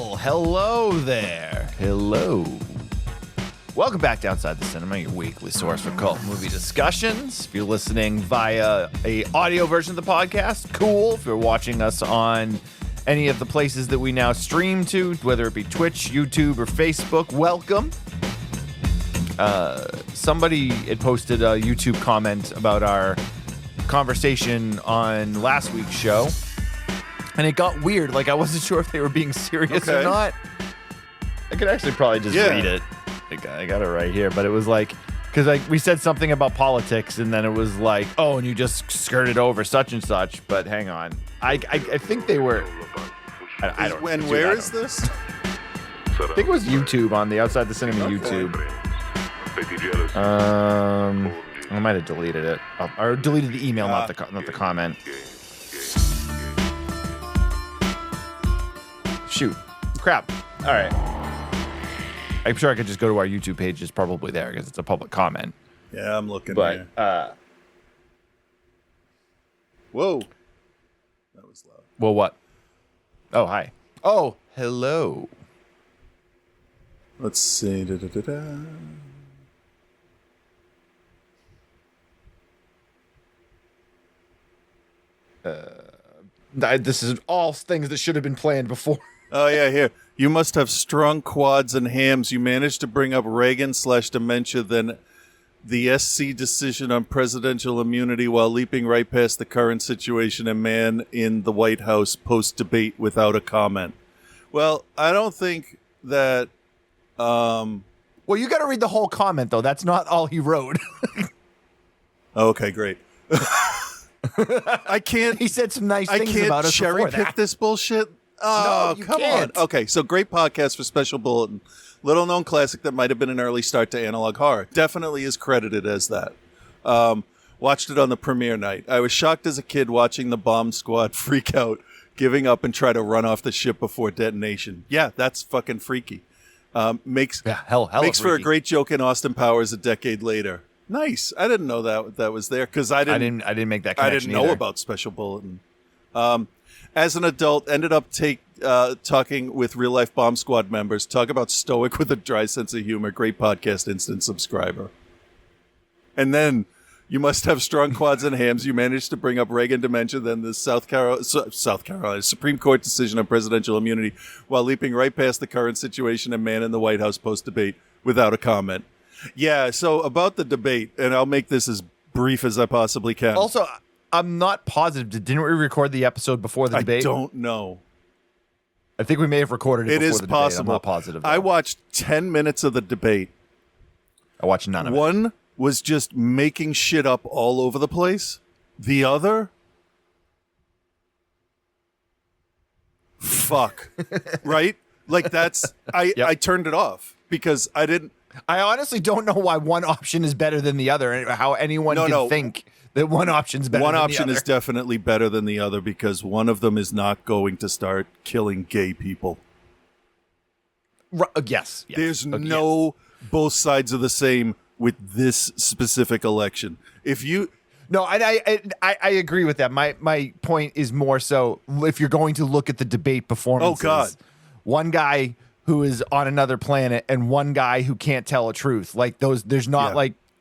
Well, hello there. Hello. Welcome back to Outside the Cinema, your weekly source for cult movie discussions. If you're listening via a audio version of the podcast, cool. If you're watching us on any of the places that we now stream to, whether it be Twitch, YouTube, or Facebook, welcome. Somebody had posted a YouTube comment about our conversation on last week's show, and it got weird. Like, I wasn't sure if they were being serious or not. I could actually probably just read it. I got it right here, but it was like, because we said something about politics, and then it was like, oh, and you just skirted over such and such. But hang on, I think they were. I don't. And where is this? I think it was YouTube, on the Outside the Cinema YouTube. I might have deleted it, or deleted the email, not the comment. Shoot, crap. All right. I'm sure I could just go to our YouTube page. It's probably there because it's a public comment. Yeah, I'm looking. But whoa, that was loud. Well, what? Oh, hi. Oh, hello. Let's see. This is all things that should have been planned before. Oh, yeah, here. You must have strong quads and hams. You managed to bring up Reagan/dementia, then the SC decision on presidential immunity while leaping right past the current situation and man in the White House post-debate without a comment. Well, I don't think that... Well, you got to read the whole comment, though. That's not all he wrote. Okay, great. I can't... He said some nice things about us cherry pick this bullshit. Oh, no, come on. Okay, so great podcast for Special Bulletin. Little known classic that might have been an early start to analog horror. Definitely is credited as that. Watched it on the premiere night. I was shocked as a kid watching the bomb squad freak out, giving up and try to run off the ship before detonation. Yeah, that's fucking freaky. Makes for a great joke in Austin Powers a decade later. Nice. I didn't know that was there because I didn't make that connection. I didn't know about Special Bulletin. As an adult, ended up talking with real life bomb squad members. Talk about stoic with a dry sense of humor. Great podcast, instant subscriber. And then you must have strong quads and hams. You managed to bring up Reagan dementia, then the South Carolina Supreme Court decision on presidential immunity while leaping right past the current situation and man in the White House post-debate without a comment. Yeah, so about the debate, and I'll make this as brief as I possibly can. Also, I'm not positive. Didn't we record the episode before the debate? I don't know. I think we may have recorded it before the debate. Possible. I'm not positive, though. I watched 10 minutes of the debate. I watched none of it. One was just making shit up all over the place. The other... Fuck. Right? Like, that's... I turned it off because I didn't... I honestly don't know why one option is better than the other and how anyone can think that one option's better than the other. One option is definitely better than the other because one of them is not going to start killing gay people. Yes. There's both sides of the same with this specific election. If you... No, I agree with that. My point is more so if you're going to look at the debate performances. Oh, God. One guy who is on another planet and one guy who can't tell a truth. Like those, there's not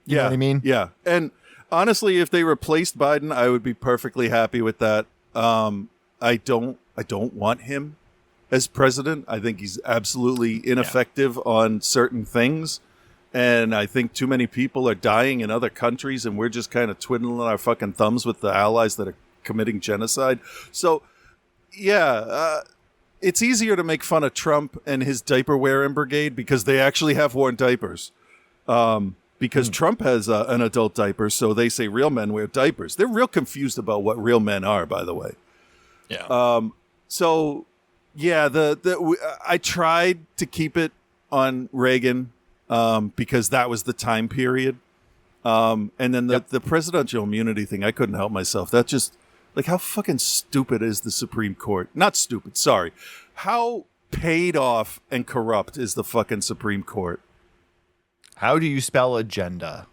you know what I mean? Yeah. And honestly, if they replaced Biden, I would be perfectly happy with that. I don't want him as president. I think he's absolutely ineffective on certain things. And I think too many people are dying in other countries and we're just kind of twiddling our fucking thumbs with the allies that are committing genocide. So, yeah, it's easier to make fun of Trump and his diaper wearing brigade because they actually have worn diapers. Because Trump has an adult diaper, so they say real men wear diapers. They're real confused about what real men are, by the way. Yeah. So, yeah, I tried to keep it on Reagan because that was the time period. And then the presidential immunity thing, I couldn't help myself. That just... Like, how fucking stupid is the Supreme Court? Not stupid, sorry. How paid off and corrupt is the fucking Supreme Court? How do you spell agenda?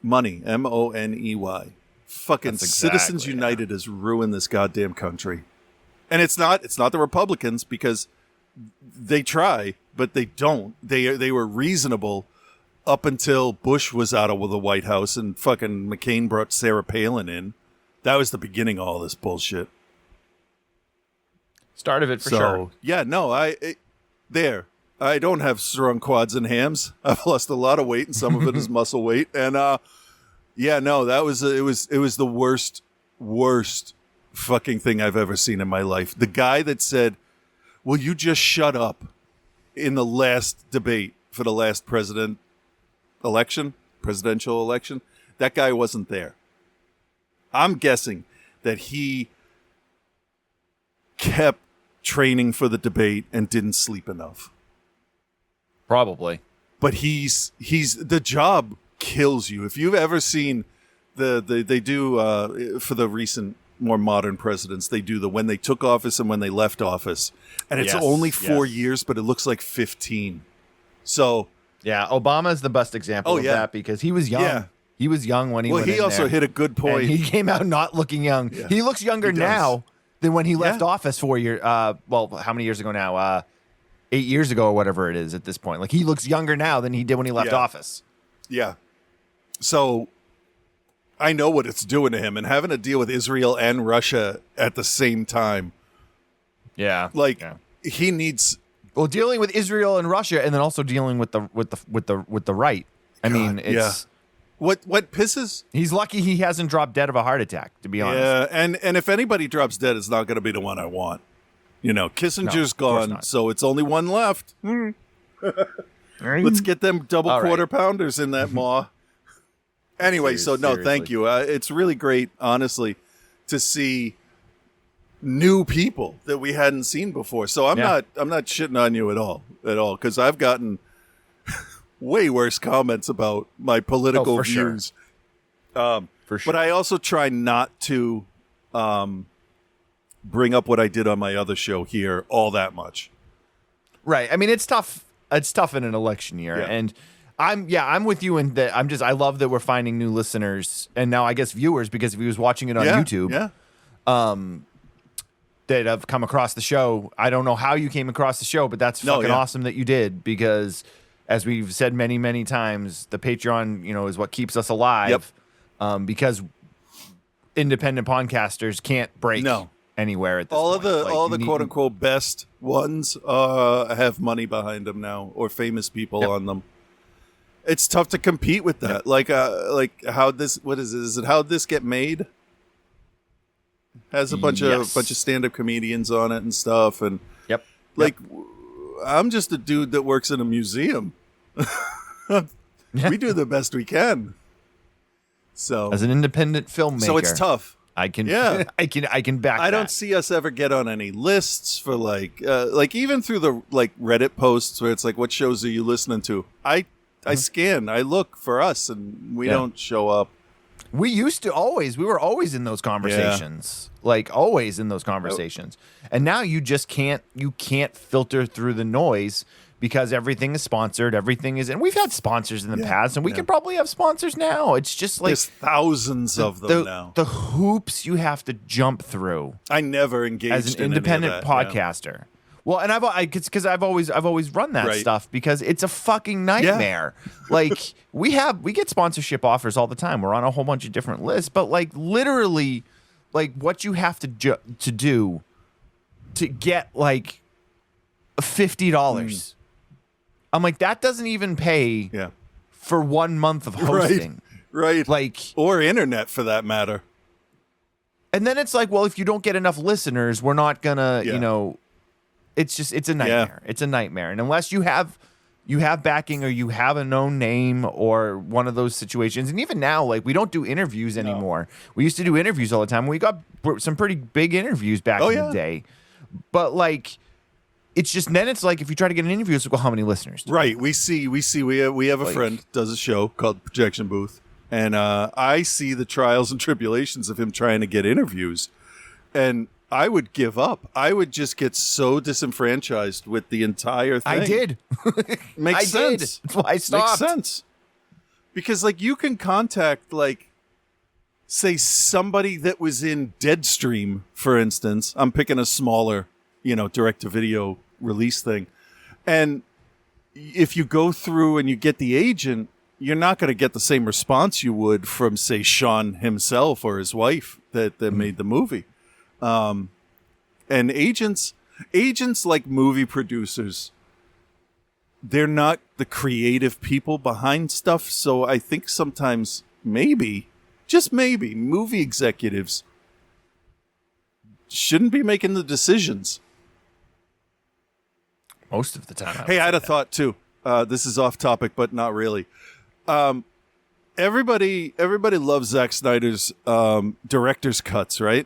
Money, M-O-N-E-Y. Fucking Citizens United has ruined this goddamn country. And it's not the Republicans because they try, but they don't. They were reasonable up until Bush was out of the White House and fucking McCain brought Sarah Palin in. That was the beginning of all this bullshit. Start of it for sure. Yeah, no, I don't have strong quads and hams. I've lost a lot of weight, and some of it is muscle weight. And yeah, no, that was it was the worst fucking thing I've ever seen in my life. The guy that said, "Will you just shut up?" in the last debate for the last presidential election, that guy wasn't there. I'm guessing that he kept training for the debate and didn't sleep enough. Probably. But he's the job kills you. If you've ever seen they do for the recent more modern presidents, they do the when they took office and when they left office. And it's only 4 years, but it looks like 15. So yeah, Obama is the best example of that because he was young. Yeah. He was young when he went in there. Well, he also hit a good point. And he came out not looking young. Yeah. He looks younger now than when he left office 4 years. Well, how many years ago now? 8 years ago or whatever it is at this point. Like, he looks younger now than he did when he left office. Yeah. So I know what it's doing to him, and having to deal with Israel and Russia at the same time. Yeah. Like he needs. Well, dealing with Israel and Russia, and then also dealing with the right. I mean, it's what pisses. He's lucky he hasn't dropped dead of a heart attack, to be honest. Yeah, and if anybody drops dead, it's not going to be the one I want. You know, Kissinger's gone, so it's only one left. Let's get them double quarter pounders in that maw. Anyway, seriously. Thank you. It's really great, honestly, to see new people that we hadn't seen before. So I'm not shitting on you at all, because I've gotten way worse comments about my political views. Sure. For sure. But I also try not to bring up what I did on my other show here all that much. Right. I mean, it's tough. It's tough in an election year, and I'm with you in that. I love that we're finding new listeners and now I guess viewers, because if he was watching it on YouTube, that have come across the show. I don't know how you came across the show, but that's fucking awesome that you did, because as we've said many, many times, the Patreon, is what keeps us alive. Yep. Because independent podcasters can't break anywhere at this point. All the quote unquote best ones have money behind them now, or famous people on them. It's tough to compete with that. Like how this, what is it? Is it How This Get Made? Has a bunch of stand-up comedians on it and stuff, and I'm just a dude that works in a museum. We do the best we can. So as an independent filmmaker, so it's tough. I can back. I don't see us ever get on any lists for like even through the Reddit posts where it's like, what shows are you listening to? I scan, I look for us, and we don't show up. We were always in those conversations, always in those conversations. And now you just can't filter through the noise, because everything is sponsored. Everything is, and we've had sponsors in the past, and we could probably have sponsors now. It's just like there's thousands of them now. The hoops you have to jump through. I never engaged as an independent podcaster. Well, and I've always run that stuff, because it's a fucking nightmare. Like we get sponsorship offers all the time. We're on a whole bunch of different lists, but literally, what you have to do to get $50. I'm like, that doesn't even pay for 1 month of hosting. Right. Or internet for that matter. And then it's like, well, if you don't get enough listeners, we're not gonna, it's a nightmare. It's a nightmare. And unless you have backing, or you have a known name, or one of those situations. And even now, we don't do interviews anymore. We used to do interviews all the time. We got some pretty big interviews back in the day. But it's just, then it's if you try to get an interview, it's how many listeners? Right. We have a friend does a show called Projection Booth, and I see the trials and tribulations of him trying to get interviews, and I would give up. I would just get so disenfranchised with the entire thing. I did. Makes sense. That's why I stopped. Makes sense. Because you can contact say somebody that was in Deadstream, for instance. I'm picking a smaller, direct to video release thing. And if you go through and you get the agent, you're not going to get the same response you would from, say, Sean himself or his wife that made the movie. And agents like movie producers, they're not the creative people behind stuff. So I think sometimes maybe, just maybe, movie executives shouldn't be making the decisions. Most of the time. Hey, I had a thought too. This is off topic, but not really. Everybody loves Zack Snyder's director's cuts, right?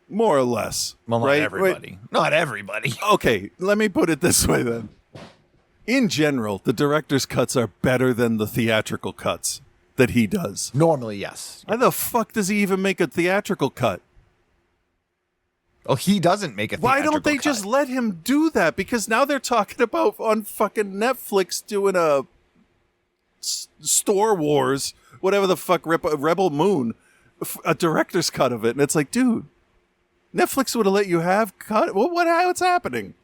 More or less. Well, not right? everybody. Not everybody. Okay, let me put it this way then. In general, the director's cuts are better than the theatrical cuts that he does. Normally, yes. Why the fuck does he even make a theatrical cut? Well, he doesn't make a theatrical Why don't they just let him do that? Because now they're talking about on fucking Netflix doing a Star Wars, whatever the fuck, Rebel Moon, a director's cut of it. And it's like, dude, Netflix would have let you have cut. What's happening?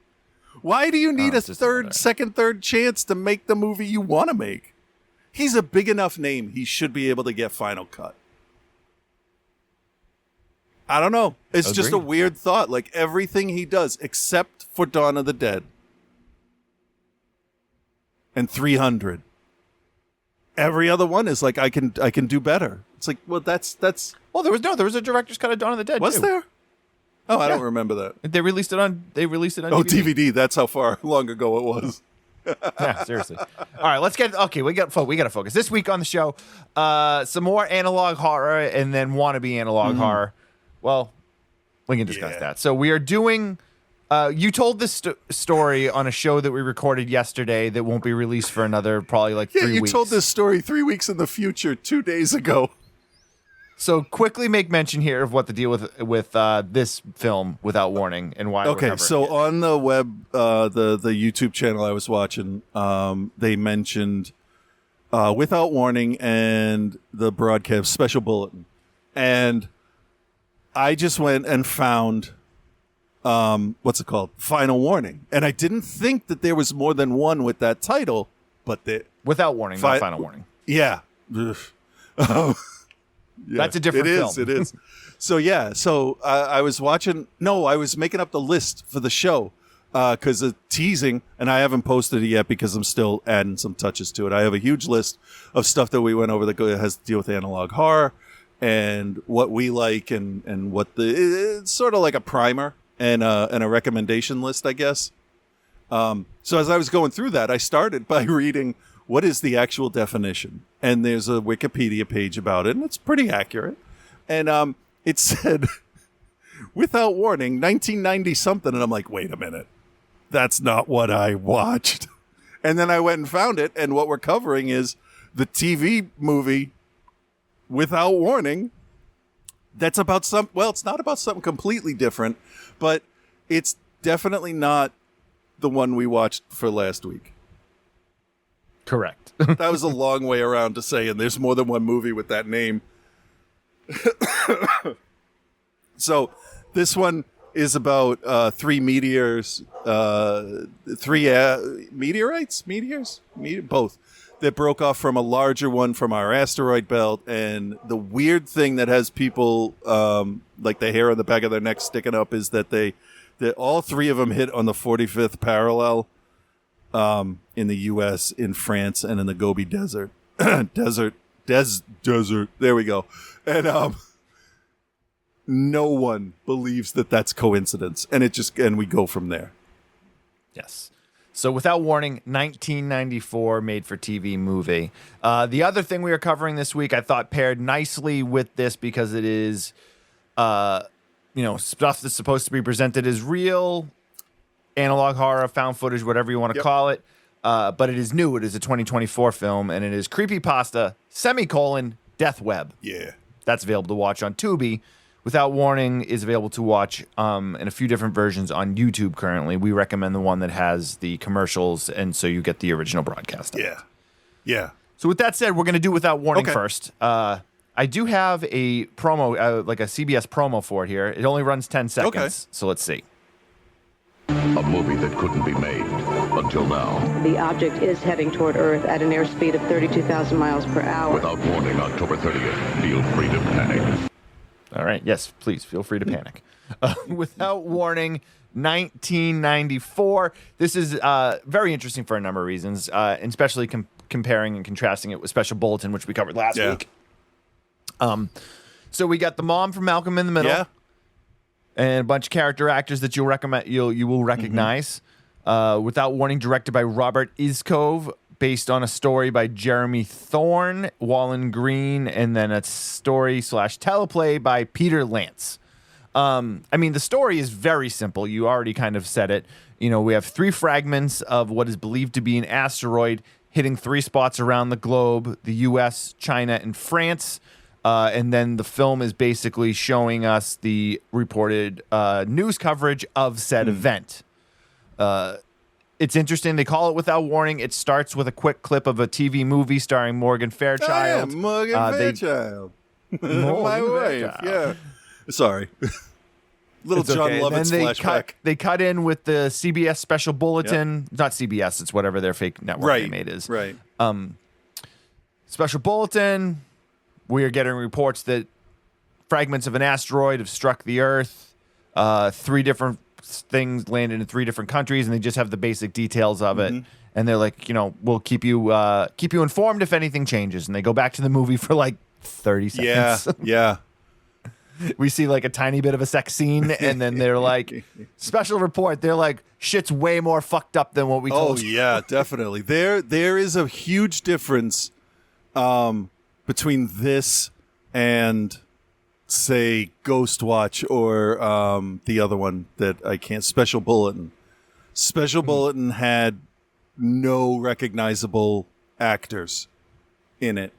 Why do you need a second, third chance to make the movie you want to make? He's a big enough name. He should be able to get final cut. I don't know. It's just a weird thought. Like everything he does, except for Dawn of the Dead and 300. Every other one is like, I can do better. It's like, well, that's. Well, there was a director's cut of Dawn of the Dead. Was there? Oh, I don't remember that. They released it on. Oh, DVD. That's how far long ago it was. Yeah, seriously. All right, let's get. Okay, we got to focus this week on the show. Some more analog horror and then wannabe analog horror. Well, we can discuss that. So we are doing. You told this story on a show that we recorded yesterday that won't be released for another probably like 3 weeks. Yeah, you told this story 3 weeks in the future, 2 days ago. So quickly make mention here of what the deal with this film Without Warning and why. Okay, so on the web, the YouTube channel I was watching, they mentioned Without Warning and the broadcast special bulletin, and I just went and found what's it called, Final Warning, and I didn't think that there was more than one with that title, but Without Warning, not Final Warning. Yeah. Yeah, that's a different film. It is. So I was watching. No, I was making up the list for the show because of teasing, and I haven't posted it yet because I'm still adding some touches to it. I have a huge list of stuff that we went over that has to deal with analog horror and what we like and what it's sort of like a primer and a recommendation list, I guess. So as I was going through that, I started by reading what is the actual definition? And there's a Wikipedia page about it, and it's pretty accurate. And it said, Without Warning, 1990 something. And I'm like, wait a minute. That's not what I watched. And then I went and found it, and what we're covering is the TV movie Without Warning. That's about it's not about something completely different, but it's definitely not the one we watched for last week. Correct. That was a long way around to say, and there's more than one movie with that name. So this one is about three meteors, meteorites, both, that broke off from a larger one from our asteroid belt. And the weird thing that has people like the hair on the back of their neck sticking up is that all three of them hit on the 45th parallel. In the U.S., in France, and in the Gobi Desert. Desert. There we go. And no one believes that that's coincidence. And we go from there. Yes. So Without Warning, 1994 made-for-TV movie. The other thing we are covering this week I thought paired nicely with this because it is, stuff that's supposed to be presented as real, analog horror, found footage, whatever you want to call it. But it is new. It is a 2024 film, and it is Creepypasta, Deathweb. Yeah. That's available to watch on Tubi. Without Warning is available to watch in a few different versions on YouTube currently. We recommend the one that has the commercials, and so you get the original broadcast. Yeah. Yeah. So with that said, we're going to do Without Warning first. I do have a promo, like a CBS promo for it here. It only runs 10 seconds, so let's see. A movie that couldn't be made until now. The object is heading toward Earth at an airspeed of 32,000 miles per hour. Without Warning, October 30th. Feel free to panic. All right. Yes, please feel free to panic. Without Warning, 1994. This is very interesting for a number of reasons, and especially comparing and contrasting it with Special Bulletin, which we covered last week. So we got the mom from Malcolm in the Middle, and a bunch of character actors that you will recognize. Without Warning, directed by Robert Iskov, based on a story by Jeremy Thorne, Wallen Green, and then a story / teleplay by Peter Lance. I mean, the story is very simple. You already kind of said it. You know, we have 3 fragments of what is believed to be an asteroid hitting 3 spots around the globe: the U.S., China, and France. And then the film is basically showing us the reported news coverage of said event. It's interesting. They call it Without Warning. It starts with a quick clip of a TV movie starring Morgan Fairchild. Morgan Fairchild. My wife. Yeah. Sorry. Little It's John okay. Lovitz Then flashback. they cut in with the CBS Special Bulletin. Not CBS. It's whatever their fake network they made is. Right. Special Bulletin. We are getting reports that fragments of an asteroid have struck the Earth. 3 different things landed in 3 different countries, and they just have the basic details of it. And they're like, we'll keep you informed if anything changes. And they go back to the movie for like 30 seconds. Yeah. We see like a tiny bit of a sex scene, and then they're like, special report. They're like, shit's way more fucked up than what we told you. Yeah, definitely. There is a huge difference between this and, say, Ghostwatch or the other one that I can't. Special Bulletin. Special Bulletin had no recognizable actors in it.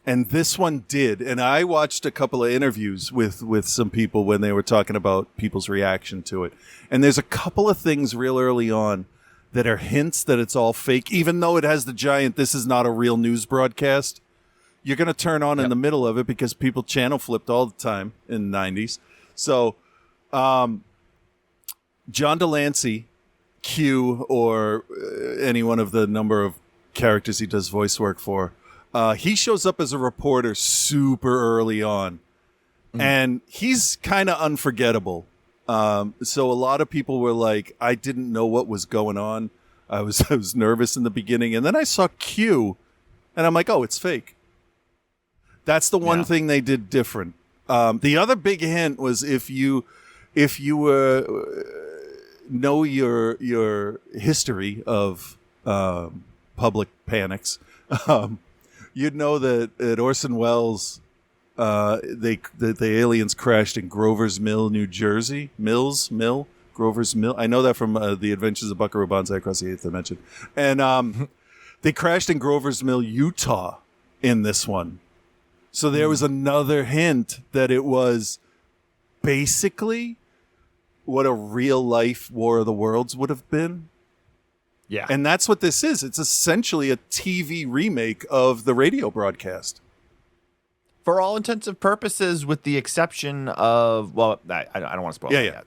And this one did. And I watched a couple of interviews with some people when they were talking about people's reaction to it. And there's a couple of things real early on that are hints that it's all fake, even though it has the giant, this is not a real news broadcast. You're going to turn on in the middle of it because people channel flipped all the time in the 90s. So, John Delancey, Q, or any one of the number of characters he does voice work for, he shows up as a reporter super early on, and he's kind of unforgettable. So a lot of people were like, I didn't know what was going on. I was nervous in the beginning, and then I saw Q, and I'm like, oh, it's fake. That's the one thing they did different. The other big hint was if you know your history of public panics. You'd know that Orson Welles, the aliens crashed in Grover's Mill, New Jersey. Grover's Mill. I know that from The Adventures of Buckaroo Banzai Across the Eighth Dimension. And they crashed in Grover's Mill, Utah in this one. So there was another hint that it was basically what a real-life War of the Worlds would have been. Yeah. And that's what this is. It's essentially a TV remake of the radio broadcast. For all intents and purposes, with the exception of, well, I don't want to spoil it yet.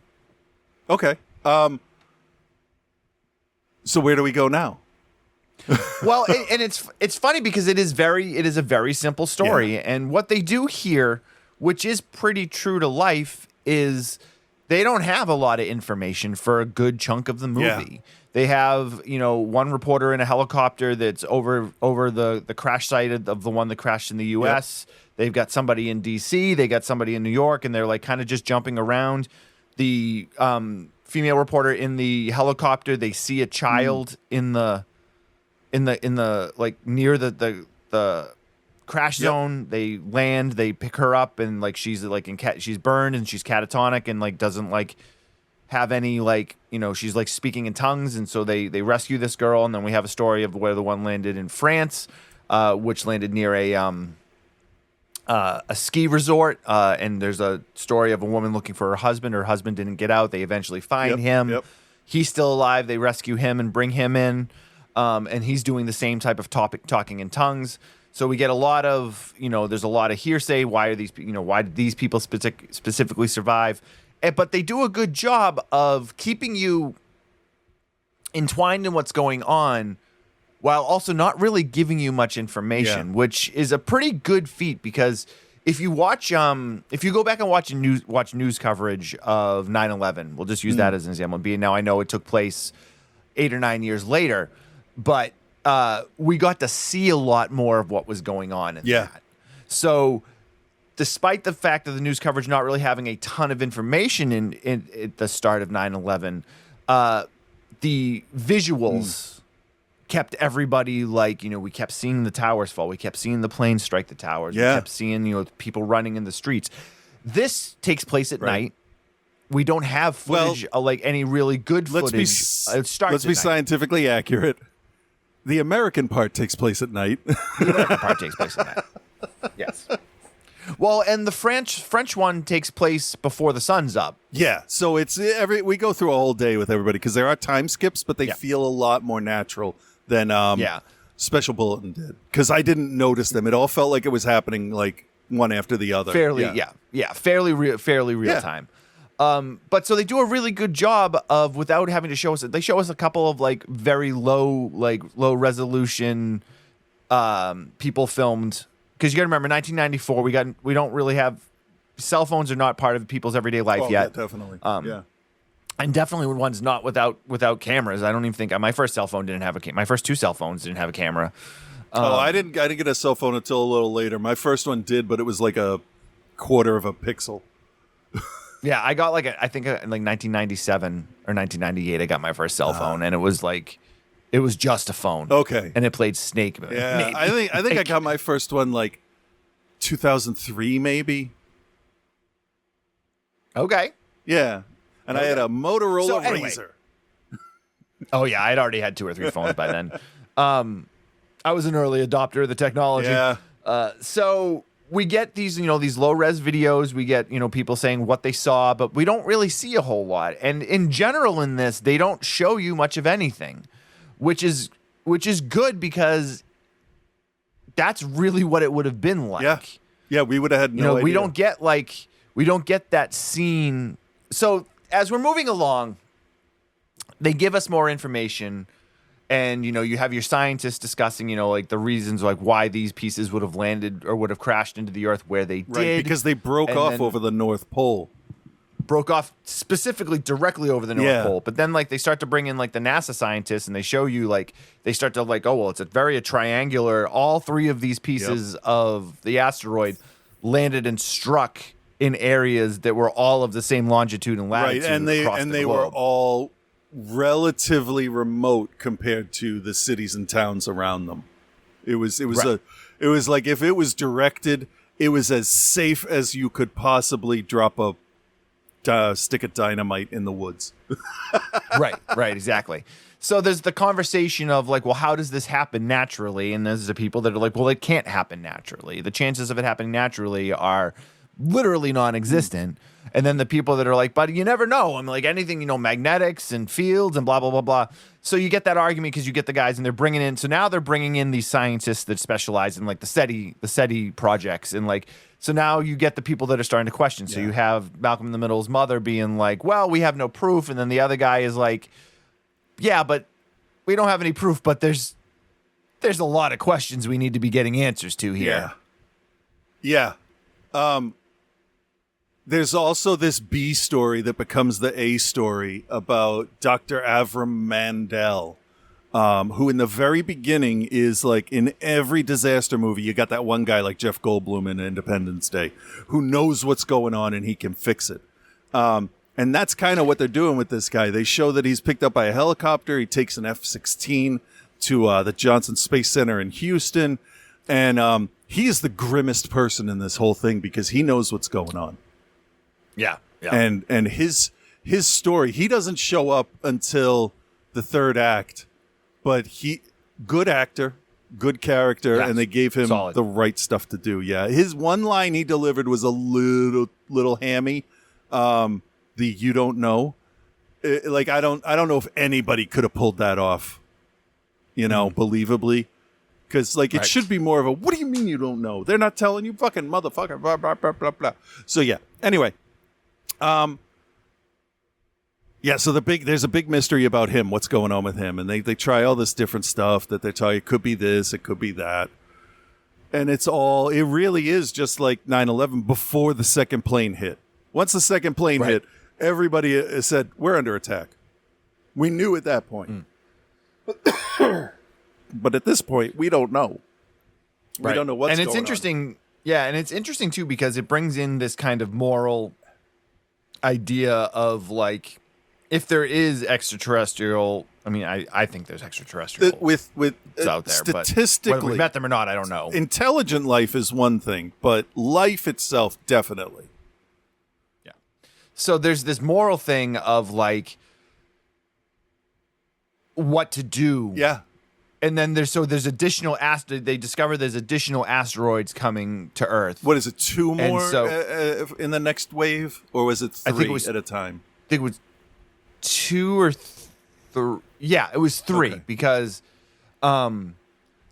Okay. So where do we go now? Well, and it's funny because it is a very simple story, and what they do here, which is pretty true to life, is they don't have a lot of information for a good chunk of the movie. Yeah. They have, one reporter in a helicopter that's over the crash site of the one that crashed in the U.S. Yep. They've got somebody in D.C. They got somebody in New York, and they're like kind of just jumping around. The female reporter in the helicopter, they see a child in the like near the crash zone. They land, they pick her up, and like she's like she's burned and she's catatonic and like doesn't like have any like she's like speaking in tongues, and so they rescue this girl, and then we have a story of where the one landed in France, which landed near a ski resort, and there's a story of a woman looking for her husband. Her husband didn't get out. They eventually find him. Yep. He's still alive. They rescue him and bring him in, and he's doing the same type of talking in tongues. So we get a lot of, there's a lot of hearsay. Why are these, why did these people specifically survive? But they do a good job of keeping you entwined in what's going on while also not really giving you much information, which is a pretty good feat because if you watch, if you go back and watch news coverage of 9/11, we'll just use that as an example. Now I know it took place 8 or 9 years later, but we got to see a lot more of what was going on in that. So despite the fact of the news coverage not really having a ton of information in at the start of 9/11, the visuals kept everybody we kept seeing the towers fall. We kept seeing the planes strike the towers. Yeah. We kept seeing, people running in the streets. This takes place at night. We don't have footage, any really good footage. Let's be scientifically accurate. The American part takes place at night. The American part takes place at night. Yes. Well, and the French one takes place before the sun's up. Yeah, so we go through a whole day with everybody because there are time skips, but they feel a lot more natural than Special Bulletin did. Because I didn't notice them. It all felt like it was happening one after the other. Fairly real time. But so they do a really good job of, without having to show us, they show us a couple of very low resolution people filmed. Because you got to remember, 1994, we don't really have cell phones are not part of people's everyday life yet. Yeah, definitely. And definitely one's not without cameras. I don't even think my first cell phone didn't have a camera. My first 2 cell phones didn't have a camera. I didn't get a cell phone until a little later. My first one did, but it was like a quarter of a pixel. Yeah, I got I think in 1997 or 1998, I got my first cell phone, and it was just a phone. Okay. And it played Snake. Yeah, I think I got my first one 2003 maybe. Okay. Yeah. And I had a Motorola Razr. Oh yeah, I'd already had 2 or 3 phones by then. I was an early adopter of the technology. Yeah. So we get these, these low res videos. We get, people saying what they saw, but we don't really see a whole lot. And in general, in this, they don't show you much of anything, which is good because that's really what it would have been like. Yeah. Yeah, we would have had no idea. We don't get that scene. So as we're moving along, they give us more information, and you have your scientists discussing the reasons why these pieces would have landed or would have crashed into the earth where they did. Right, because they broke off over the North Pole. Broke off specifically directly over the North Pole. But then they start to bring in the NASA scientists, and they show you they start to it's a triangular. All 3 of these pieces of the asteroid landed and struck in areas that were all of the same longitude and latitude. Right, and they were all relatively remote compared to the cities and towns around them. It was like if it was directed, it was as safe as you could possibly drop a stick of dynamite in the woods. Right, exactly. So there's the conversation of how does this happen naturally? And there's the people that are it can't happen naturally. The chances of it happening naturally are literally non-existent. And then the people that are but you never know. I'm anything, magnetics and fields and blah, blah, blah, blah. So you get that argument because you get the guys and they're bringing in. So now they're bringing in these scientists that specialize in the SETI projects. And so now you get the people that are starting to question. So you have Malcolm in the Middle's mother being well, we have no proof. And then the other guy is yeah, but we don't have any proof, but there's a lot of questions we need to be getting answers to here. Yeah. There's also this B story that becomes the A story about Dr. Avram Mandel, who in the very beginning is in every disaster movie, you got that one guy like Jeff Goldblum in Independence Day who knows what's going on and he can fix it. And that's kind of what they're doing with this guy. They show that he's picked up by a helicopter. He takes an F-16 to the Johnson Space Center in Houston. And he is the grimmest person in this whole thing because he knows what's going on. Yeah. And his story, he doesn't show up until the 3rd act, but good actor, good character, and they gave him the right stuff to do. Yeah. His one line he delivered was a little hammy. The "you don't know." I don't know if anybody could have pulled that off, believably. Because it should be more of a, what do you mean you don't know? They're not telling you, fucking motherfucker, blah, blah, blah, blah, blah. So yeah. Anyway, Yeah, so there's a big mystery about him, what's going on with him. And they try all this different stuff that they tell you, it could be this, it could be that. And it really is just like 9/11 before the second plane hit. Once the second plane hit, everybody said, we're under attack. We knew at that point. But at this point, we don't know. We don't know what's going on. And it's interesting. Yeah, and it's interesting, too, because it brings in this kind of moral idea of, like, if there is extraterrestrial, I mean, I think there's extraterrestrial with out there, statistically, but whether we met them or not, I don't know. Intelligent life is one thing, but life itself, definitely. Yeah. So there's this moral thing of, like, what to do. Yeah. And then there's additional they discover there's additional asteroids coming to Earth. What is it, 2 more in the next wave? Or was it 3 at a time? I think it was 2 or 3. Yeah, it was 3 because then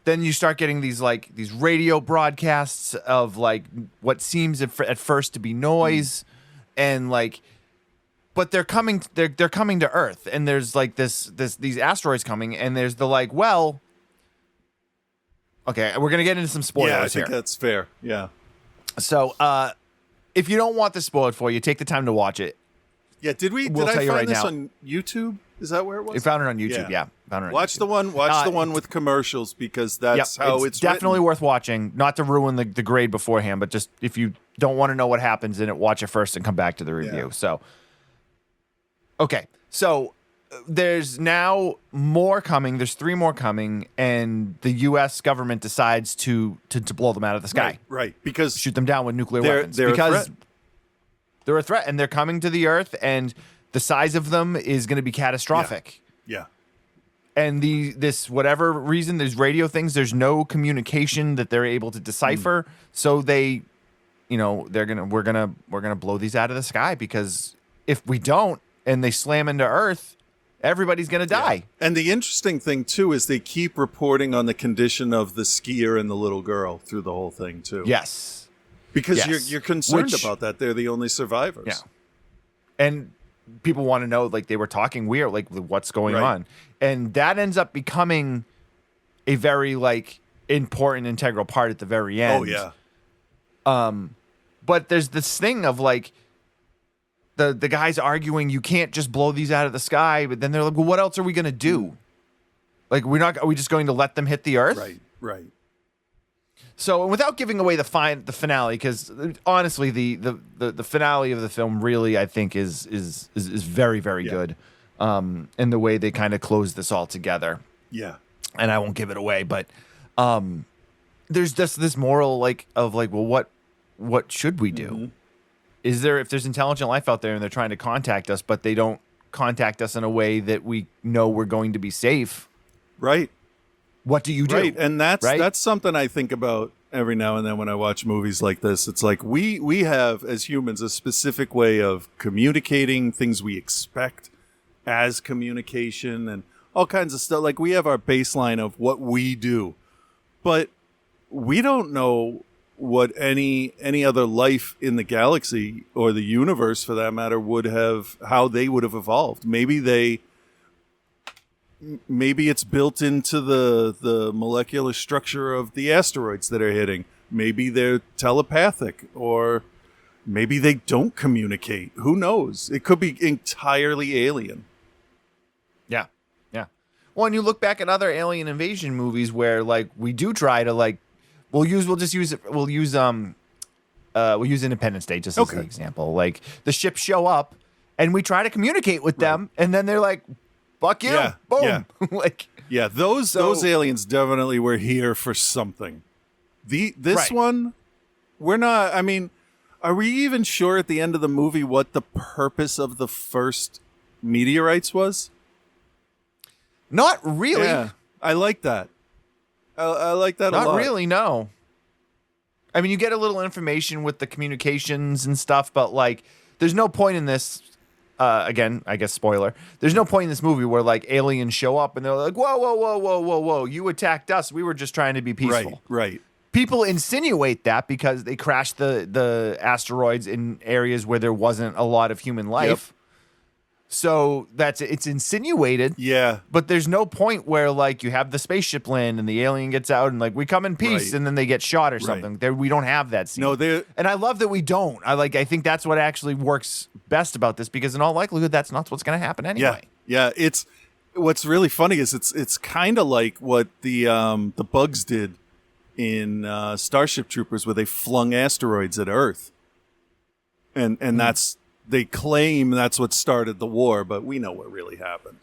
you start getting these radio broadcasts of like what seems at first to be noise and like, but they're coming to Earth, and there's like these asteroids coming, and there's the like, well, okay, we're gonna get into some spoilers here. Yeah, I think that's fair. Yeah. So if you don't want this spoiled for you, take the time to watch it. Yeah, did I find this on YouTube? Is that where it was? We found it on YouTube. Yeah, found it on Watch YouTube. the one with commercials, because that's how it's definitely written. worth watching. Not to ruin the grade beforehand, but just if you don't want to know what happens in it, watch it first and come back to the review. Yeah. So, okay, so there's now more coming. There's 3 more coming, and the U.S. government decides to blow them out of the sky. Right. Because shoot them down with nuclear weapons. They're because a threat. They're a threat, and they're coming to the Earth, and the size of them is going to be catastrophic. Yeah. And this whatever reason, there's radio things. There's no communication that they're able to decipher. So we're gonna blow these out of the sky, because if we don't and they slam into Earth, everybody's gonna die. Yeah. And the interesting thing too is they keep reporting on the condition of the skier and the little girl through the whole thing too. Yes. Because you're concerned about that. They're the only survivors. Yeah. And people want to know, like, they were talking weird, like, what's going on. And that ends up becoming a very, like, important, integral part at the very end. Oh, yeah. But there's this thing of, like, the guys arguing you can't just blow these out of the sky, but then they're like, well, what else are we going to do? Like, are we just going to let them hit the Earth? Right. So, without giving away the finale, because honestly, the finale of the film really, I think, is very, very good, in the way they kind of close this all together. Yeah, and I won't give it away, but there's just this moral well, what should we do? Mm-hmm. If there's intelligent life out there and they're trying to contact us, but they don't contact us in a way that we know we're going to be safe, right? What do you do? Right, and that's something I think about every now and then when I watch movies like this. It's like we have, as humans, a specific way of communicating things we expect as communication and all kinds of stuff. Like, we have our baseline of what we do, but we don't know what any other life in the galaxy or the universe, for that matter, how they would have evolved. Maybe it's built into the molecular structure of the asteroids that are hitting. Maybe they're telepathic, or maybe they don't communicate. Who knows? It could be entirely alien. Yeah. Well, and you look back at other alien invasion movies where, like, we do try to, like, we'll use Independence Day just as an example. Like, the ships show up and we try to communicate with them, and then they're like, fuck you. Yeah, boom. Yeah. Those aliens definitely were here for something. This one, we're not. I mean, are we even sure at the end of the movie what the purpose of the first meteorites was? Not really. Yeah, I like that. I like that a lot. Not really, no. I mean, you get a little information with the communications and stuff, but, like, there's no point in this. Again, I guess spoiler. There's no point in this movie where, like, aliens show up and they're like, whoa, you attacked us. We were just trying to be peaceful. Right. People insinuate that because they crashed the asteroids in areas where there wasn't a lot of human life. Yep. So it's insinuated. Yeah. But there's no point where like you have the spaceship land and the alien gets out and like we come in peace Right. and then they get shot or something. There we don't have that scene. No, they and I love that we don't. I think that's what actually works best about this because in all likelihood that's not what's going to happen anyway. Yeah. It's what's really funny is it's kind of like what the bugs did in Starship Troopers where they flung asteroids at Earth. And that's they claim that's what started the war, but we know what really happened.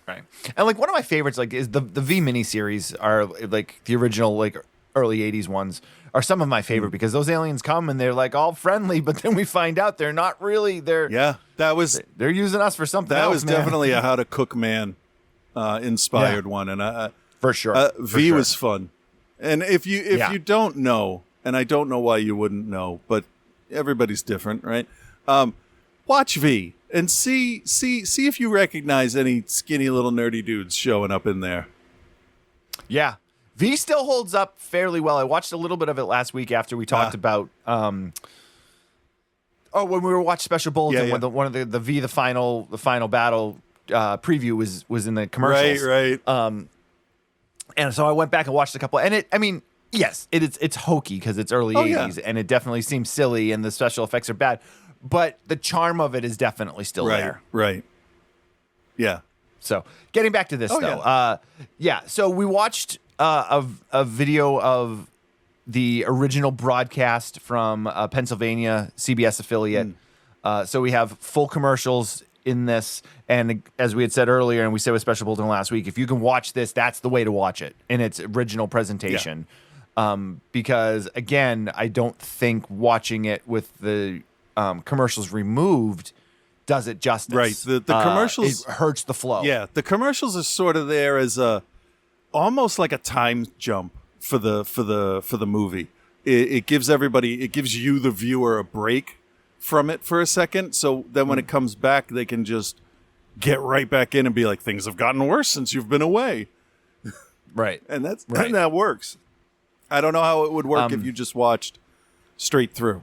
Right. And like one of my favorites like is the V miniseries are like the original like early 80s ones are some of my favorite because those aliens come and they're like all friendly, but then we find out they're not really they're they're using us for something that else, was man. definitely a How to Cook Man inspired one, and for sure. V was fun. And if you don't know, and I don't know why you wouldn't know, but everybody's different, right? Watch V and see if you recognize any skinny little nerdy dudes showing up in there. Yeah. V still holds up fairly well. I watched a little bit of it last week after we talked about when we were watching Special Bulletin when one of the V the final battle preview was in the commercials. Right. And so I went back and watched a couple and yes, it's hokey because it's early 80s and it definitely seems silly and the special effects are bad, but the charm of it is definitely still there. Right. Yeah. So getting back to this so we watched a video of the original broadcast from Pennsylvania CBS affiliate. So we have full commercials in this, and as we had said earlier, and we said with Special Bulletin last week, if you can watch this, that's the way to watch it in its original presentation. Because again, I don't think watching it with the commercials removed does it justice. Right. The commercials it hurts the flow. Yeah, the commercials are sort of there as almost like a time jump for the movie. It gives you the viewer a break from it for a second, so then when it comes back, they can just get right back in and be like, things have gotten worse since you've been away. Right. And that works. I don't know how it would work if you just watched straight through.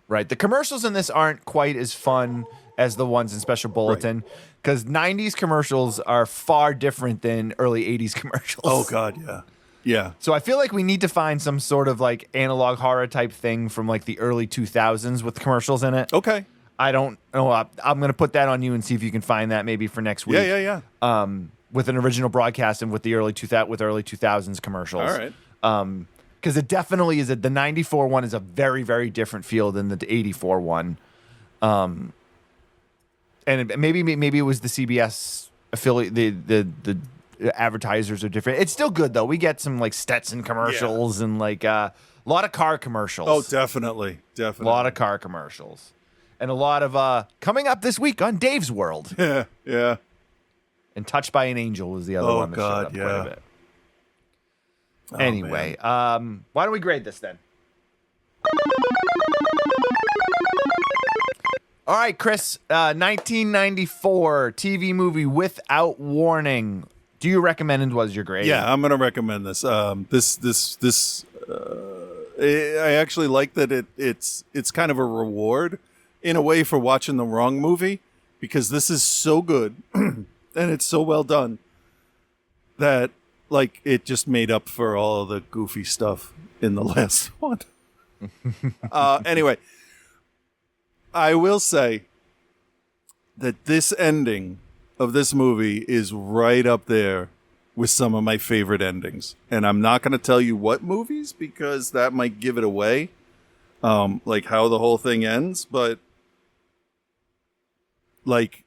Right. The commercials in this aren't quite as fun as the ones in Special Bulletin because 90s commercials are far different than early 80s commercials. Oh, God, yeah. Yeah. So I feel like we need to find some sort of like analog horror type thing from like the early 2000s with commercials in it. Okay. I don't know. I'm going to put that on you and see if you can find that maybe for next week. Yeah. With an original broadcast and with the early 2000s commercials. All right. Because it definitely is. The 94 one is a very, very different feel than the 84 one. And maybe it was the CBS affiliate. The advertisers are different. It's still good though. We get some like Stetson commercials and like a lot of car commercials. Oh, definitely. A lot of car commercials, and a lot of coming up this week on Dave's World. Yeah. And Touched by an Angel was the other one that showed up quite a bit. Anyway, why don't we grade this then? All right, Chris, 1994 TV movie Without Warning. Do you recommend and was your grade? Yeah, I'm going to recommend this. I actually like that it's kind of a reward in a way for watching the wrong movie because this is so good and it's so well done that like it just made up for all of the goofy stuff in the last one. Anyway, I will say that this ending of this movie is right up there with some of my favorite endings. And I'm not going to tell you what movies because that might give it away, like how the whole thing ends. But like,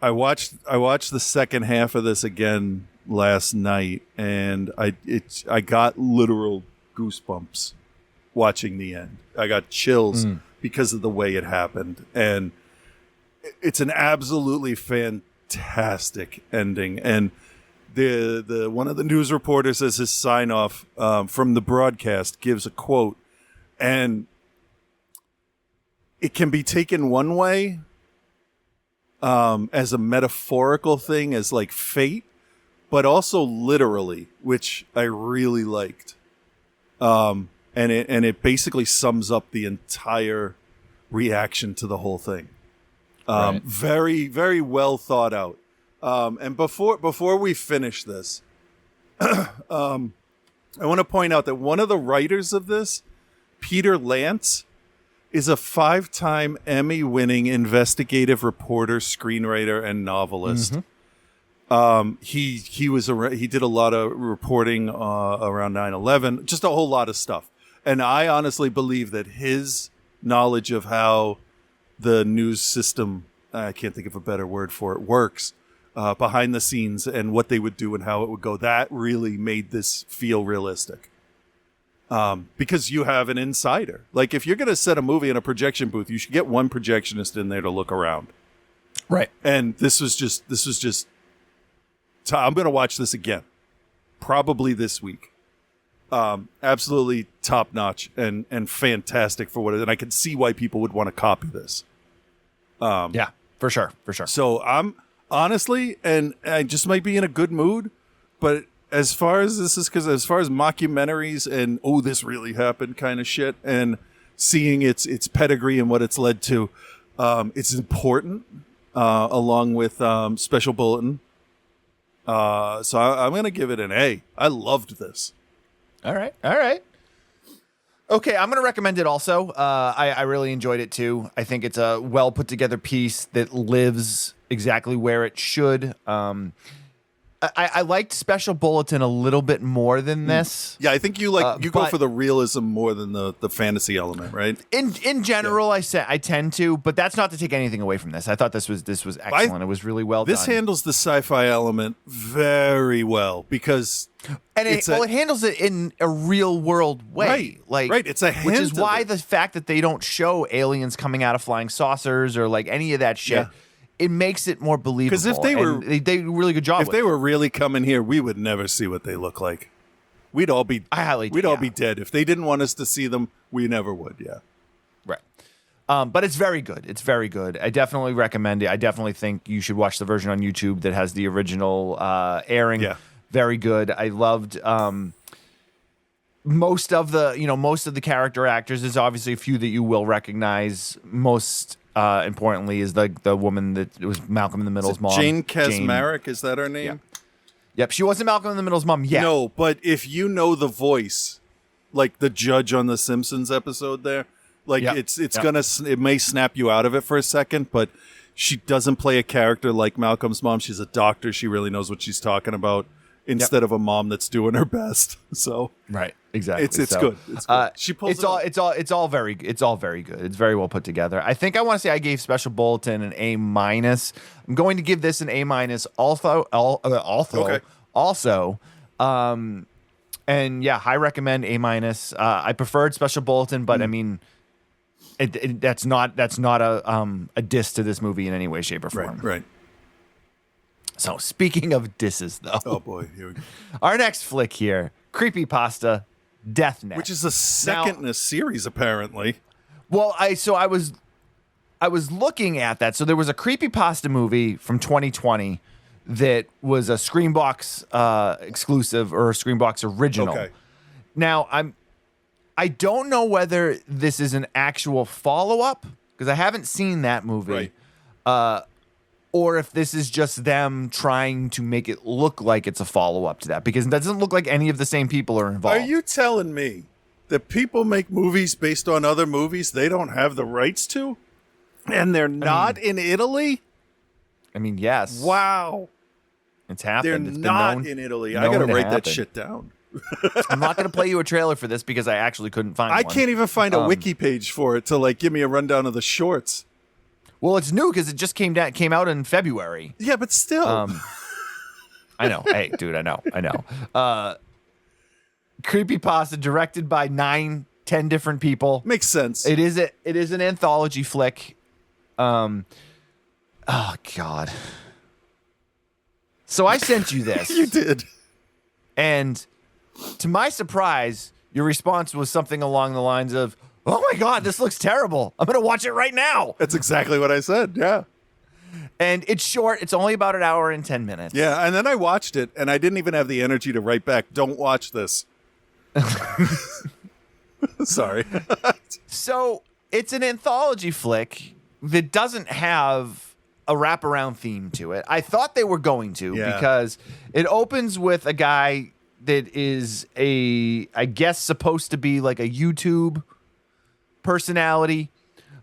I watched the second half of this again last night, and I got literal goosebumps watching the end. I got chills because of the way it happened, and it's an absolutely fantastic ending. And the one of the news reporters as his sign off from the broadcast gives a quote, and it can be taken one way as a metaphorical thing, as like fate, but also literally, which I really liked. And it basically sums up the entire reaction to the whole thing. Right. Very, very well thought out. And before we finish this, I want to point out that one of the writers of this, Peter Lance, is a 5-time Emmy-winning investigative reporter, screenwriter, and novelist. He did a lot of reporting around 9/11, just a whole lot of stuff. And I honestly believe that his knowledge of how the news system, I can't think of a better word for it, works behind the scenes and what they would do and how it would go, that really made this feel realistic. Because you have an insider. Like, if you're going to set a movie in a projection booth, you should get one projectionist in there to look around. Right. And this was just I'm going to watch this again, probably this week. Absolutely top notch and fantastic for what it is. And I can see why people would want to copy this. Yeah, for sure. So I'm honestly, and I just might be in a good mood, but as far as mockumentaries and this really happened kind of shit, and seeing its pedigree and what it's led to, it's important, along with Special Bulletin. So I'm going to give it an A. I loved this. All right. Okay, I'm going to recommend it also. I really enjoyed it too. I think it's a well put together piece that lives exactly where it should. I liked Special Bulletin a little bit more than this. Yeah, I think you go for the realism more than the fantasy element, right? In general, yeah. I tend to, but that's not to take anything away from this. I thought this was excellent. It was really well done. This handles the sci-fi element very well because it handles it in a real world way. Right. It's a hint, which is why the fact that they don't show aliens coming out of flying saucers or like any of that shit. Yeah. It makes it more believable. Because if they did a really good job. If they were really coming here, we would never see what they look like. We'd all be dead. If they didn't want us to see them, we never would. Yeah, right. But it's very good. It's very good. I definitely recommend it. I definitely think you should watch the version on YouTube that has the original airing. Yeah, very good. I loved most of the character actors. There's obviously a few that you will recognize. Most importantly is the woman that was Malcolm in the Middle's mom. Jane Kaczmarek, is that her name? Yeah. Yep, she wasn't Malcolm in the Middle's mom yet. No, but if you know the voice, like the judge on the Simpsons episode there, like it may snap you out of it for a second, but she doesn't play a character like Malcolm's mom. She's a doctor. She really knows what she's talking about instead of a mom that's doing her best. So right, exactly. It's good. It's good. She pulls it's all very good. It's very well put together. I think I want to say I gave Special Bulletin an A-. I'm going to give this an A- also. And yeah, I recommend A-. I preferred Special Bulletin, but I mean, that's not a diss to this movie in any way, shape, or form. Right. So speaking of disses, though, oh boy, here we go. Our next flick here, Creepypasta Death Net, which is the second in a series, apparently. Well, I was looking at that. So there was a Creepypasta movie from 2020 that was a Screenbox exclusive or a Screenbox original. Okay. Now I don't know whether this is an actual follow-up because I haven't seen that movie. Right. Or if this is just them trying to make it look like it's a follow-up to that, because it doesn't look like any of the same people are involved. Are you telling me that people make movies based on other movies they don't have the rights to? And they're not in Italy? I mean, yes. Wow. It's happened. They're not in Italy. I got to write that shit down. I'm not going to play you a trailer for this because I actually couldn't find one. I can't even find a wiki page for it to give me a rundown of the shorts. Well, it's new because it just came out in February. Yeah, but still. I know. Hey, dude, I know. Creepypasta directed by 9-10 different people. Makes sense. It is an anthology flick. Oh God. So I sent you this. You did. And to my surprise, your response was something along the lines of, "Oh my God, this looks terrible. I'm going to watch it right now." That's exactly what I said. Yeah. And it's short. It's only about an hour and 10 minutes. Yeah. And then I watched it and I didn't even have the energy to write back, "Don't watch this." Sorry. So it's an anthology flick that doesn't have a wraparound theme to it. I thought they were going to because it opens with a guy that is I guess supposed to be like a YouTube personality.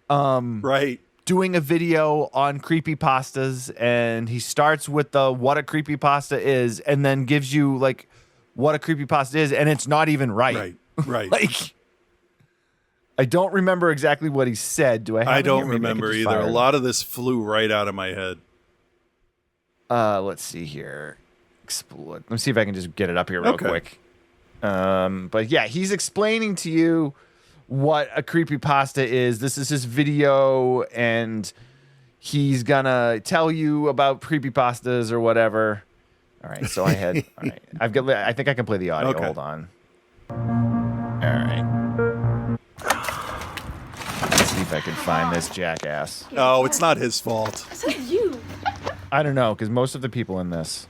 Right. Doing a video on creepypastas, and he starts with the what a creepypasta is and then gives you like what a creepypasta is, and it's not even right. Right. Like, I don't remember exactly what he said. Do I have I it don't here? Maybe I could remember just either. fire A lot of this flew right out of my head. Let's see here. Let me see if I can just get it up here real quick. But yeah, he's explaining to you what a creepypasta is. This is his video, and he's gonna tell you about creepypastas or whatever. All right, so all right, I think I can play the audio. Okay. Hold on. All right. Let's see if I can find this jackass. Oh, it's not his fault. Is that you? I don't know, because most of the people in this.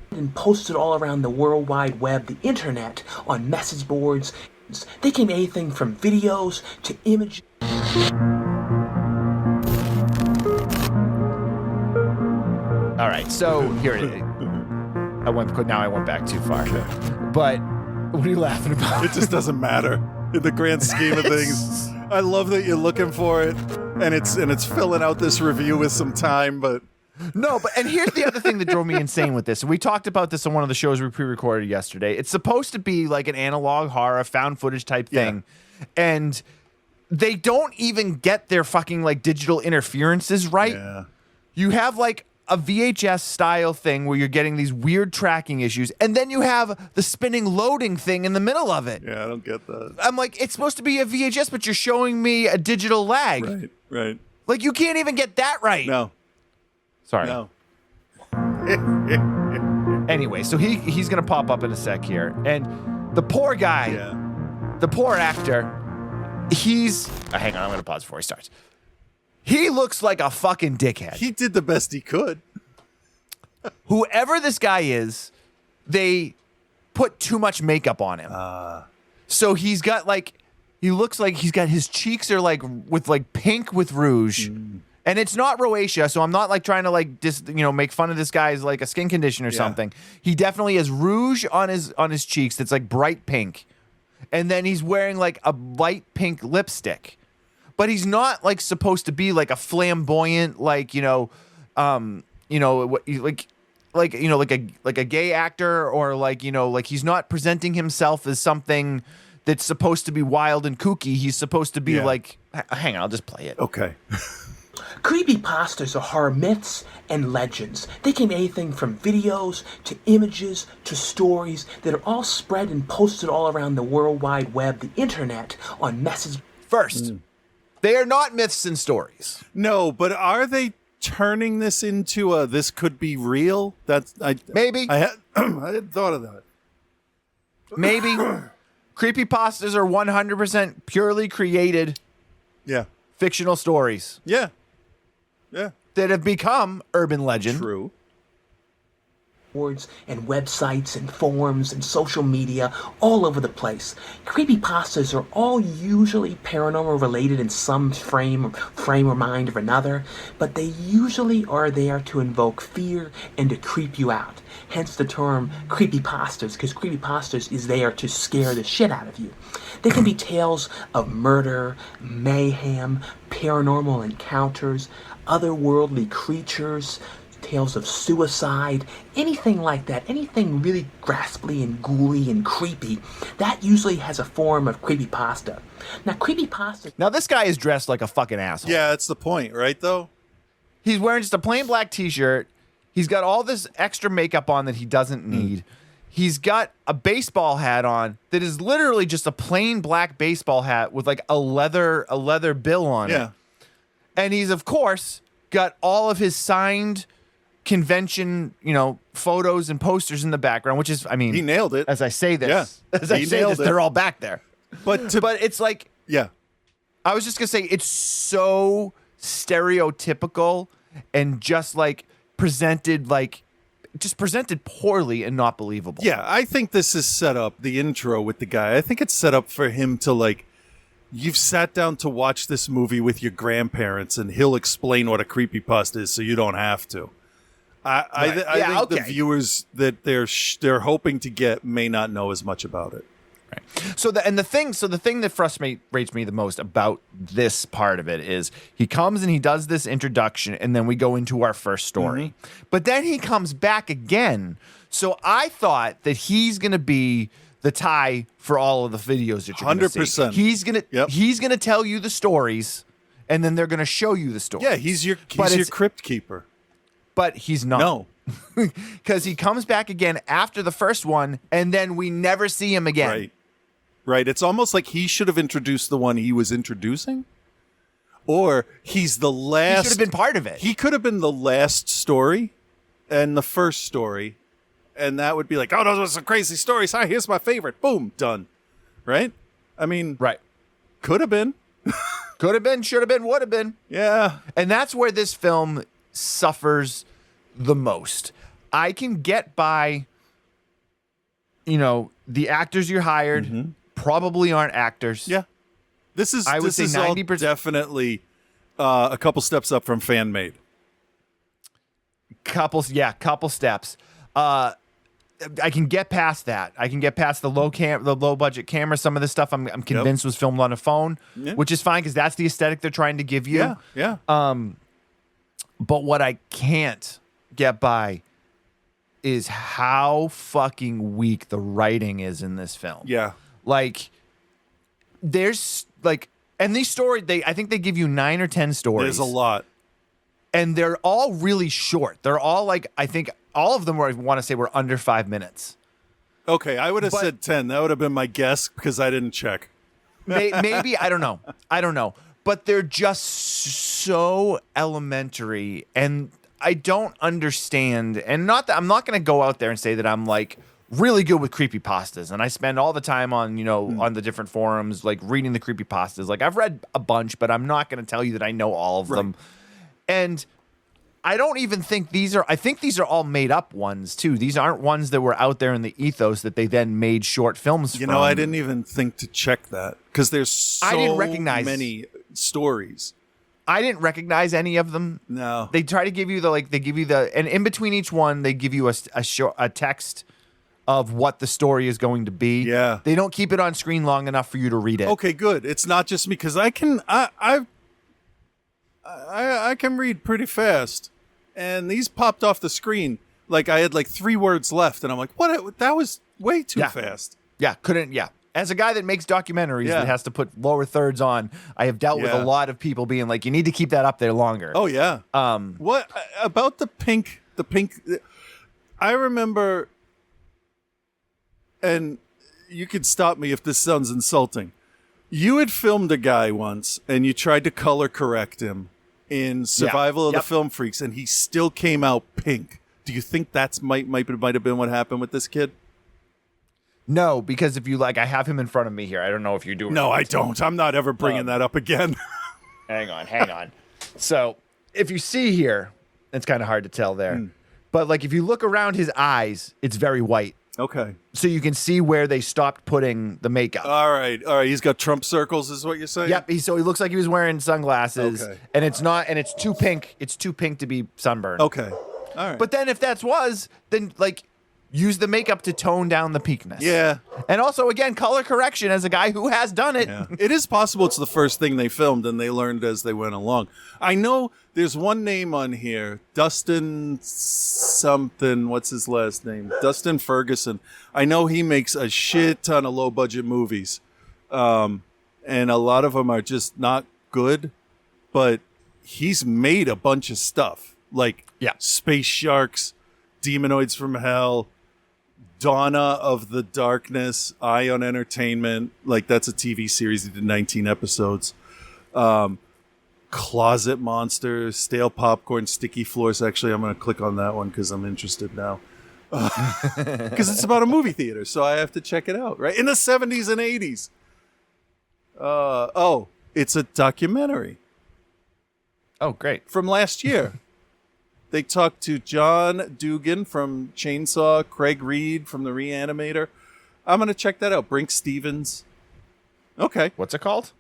And posted all around the World Wide Web, the internet, on message boards. They came anything from videos to images. All right, so here it is. I went back too far. But what are you laughing about? It just doesn't matter in the grand scheme of things. I love that you're looking for it, and it's filling out this review with some time, but No, and here's the other thing that drove me insane with this. We talked about this on one of the shows we pre-recorded yesterday. It's supposed to be like an analog horror, found footage type thing. And they don't even get their fucking like digital interferences right. yeah. You have like a VHS style thing where you're getting these weird tracking issues, and then you have the spinning loading thing in the middle of it. Yeah, I don't get that. I'm like, it's supposed to be a VHS, but you're showing me a digital lag. Right. Like, you can't even get that right. No. Sorry. No. Anyway, so he's gonna pop up in a sec here, and the poor guy, the poor actor, he's. Hang on, I'm gonna pause before he starts. He looks like a fucking dickhead. He did the best he could. Whoever this guy is, they put too much makeup on him. So he's got like, he looks like he's got his cheeks are like with like pink with rouge. And it's not rosacea, so I'm not like trying to like make fun of this guy's like a skin condition or something. He definitely has rouge on his cheeks that's like bright pink. And then he's wearing like a light pink lipstick. But he's not like supposed to be like a flamboyant like a gay actor, or like he's not presenting himself as something that's supposed to be wild and kooky. He's supposed to be like, hang on, I'll just play it. Okay. Creepypastas are horror myths and legends. They can be anything from videos to images to stories that are all spread and posted all around the World Wide Web, the internet, on message. First, they are not myths and stories. No, but are they turning this into a this could be real? Maybe. I hadn't thought of that. Maybe. Creepypastas are 100% purely created fictional stories. Yeah. That have become urban legend. True. Boards and websites and forums and social media all over the place. Creepypastas are all usually paranormal related in some frame or mind of another, but they usually are there to invoke fear and to creep you out. Hence the term creepypastas, because creepypastas is there to scare the shit out of you. They can be tales of murder, mayhem, paranormal encounters, otherworldly creatures, tales of suicide, anything like that, anything really ghastly and ghouly and creepy, that usually has a form of creepypasta. Now, this guy is dressed like a fucking asshole. Yeah, that's the point, right, though? He's wearing just a plain black t-shirt. He's got all this extra makeup on that he doesn't need. He's got a baseball hat on that is literally just a plain black baseball hat with like a leather bill on it. And he's, of course, got all of his signed convention, photos and posters in the background, which is, he nailed it. As I say this, they're all back there. But it's like, I was just gonna say, it's so stereotypical and just like presented poorly and not believable. Yeah, I think this is set up, the intro with the guy. I think it's set up for him to like you've sat down to watch this movie with your grandparents, and he'll explain what a creepypasta is, so you don't have to. I think the viewers that they're hoping to get may not know as much about it. Right. So the thing that frustrates me the most about this part of it is he comes and he does this introduction, and then we go into our first story. But then he comes back again. So I thought that he's going to be the tie for all of the videos that you're going to see. 100%. He's going to tell you the stories, and then they're going to show you the stories. Yeah, he's your crypt keeper. But he's not. No. Because he comes back again after the first one, and then we never see him again. Right. It's almost like he should have introduced the one he was introducing. Or he's the last. He should have been part of it. He could have been the last story and the first story. And that would be like, oh, those are some crazy stories. Hi, here's my favorite. Boom, done. Right? I mean, right. Could have been. Could have been, should have been, would have been. Yeah. And that's where this film suffers the most. I can get by, the actors you hired probably aren't actors. Yeah. This is 90% definitely a couple steps up from fan made. Couple steps. I can get past that. I can get past the low budget camera. Some of this stuff I'm convinced was filmed on a phone, which is fine because that's the aesthetic they're trying to give you. Yeah. But what I can't get by is how fucking weak the writing is in this film. Yeah. Like, there's like, and these stories, I think they give you 9 or 10 stories. There's a lot. And they're all really short. They're all like, I think all of them were, I want to say, were under 5 minutes. Okay, I would have said 10. That would have been my guess because I didn't check. Maybe, I don't know. But they're just so elementary, and I don't understand. And not that I'm not going to go out there and say that I'm like really good with creepypastas, and I spend all the time on on the different forums like reading the creepypastas. Like I've read a bunch, but I'm not going to tell you that I know all of them. And I don't even think I think these are all made up ones too. These aren't ones that were out there in the ethos that they then made short films from. I didn't even think to check that because there's so many stories. I didn't recognize any of them. No. They try to give you and in between each one, they give you a text of what the story is going to be. Yeah. They don't keep it on screen long enough for you to read it. Okay, good. It's not just me because I can read pretty fast, and these popped off the screen like I had like 3 words left, and I'm like, what? That was way too fast. Yeah, couldn't. Yeah. As a guy that makes documentaries that has to put lower thirds on, I have dealt with a lot of people being like, you need to keep that up there longer. Oh yeah. What about the pink? I remember, and you could stop me if this sounds insulting. You had filmed a guy once, and you tried to color correct him in Survival of the Film Freaks, and he still came out pink. Do you think that's might have been what happened with this kid? No, because if you like, I have him in front of me here. I don't know if you do. No, I don't. I'm not ever bringing that up again. Hang on. So if you see here, it's kind of hard to tell there. But like if you look around his eyes, it's very white. Okay. So you can see where they stopped putting the makeup. All right. He's got Trump circles, is what you're saying? Yep. So he looks like he was wearing sunglasses. Okay. And it's not, and it's too pink. It's too pink to be sunburned. Okay. All right. But then if then like use the makeup to tone down the peakness. Yeah. And also, again, color correction as a guy who has done it. Yeah. It is possible it's the first thing they filmed and they learned as they went along. I know there's one name on here, Dustin something. What's his last name? Dustin Ferguson. I know he makes a shit ton of low-budget movies. And a lot of them are just not good. But he's made a bunch of stuff. Like Space Sharks, Demonoids from Hell, Donna of the Darkness, Ion Entertainment, like that's a TV series. He did 19 episodes. Closet Monsters, Stale Popcorn, Sticky Floors. Actually, I'm going to click on that one because I'm interested now. Because it's about a movie theater, so I have to check it out, right? In the 70s and 80s. It's a documentary. Oh, great. From last year. They talked to John Dugan from Chainsaw, Craig Reed from The Reanimator. I'm going to check that out. Brink Stevens. Okay. What's it called?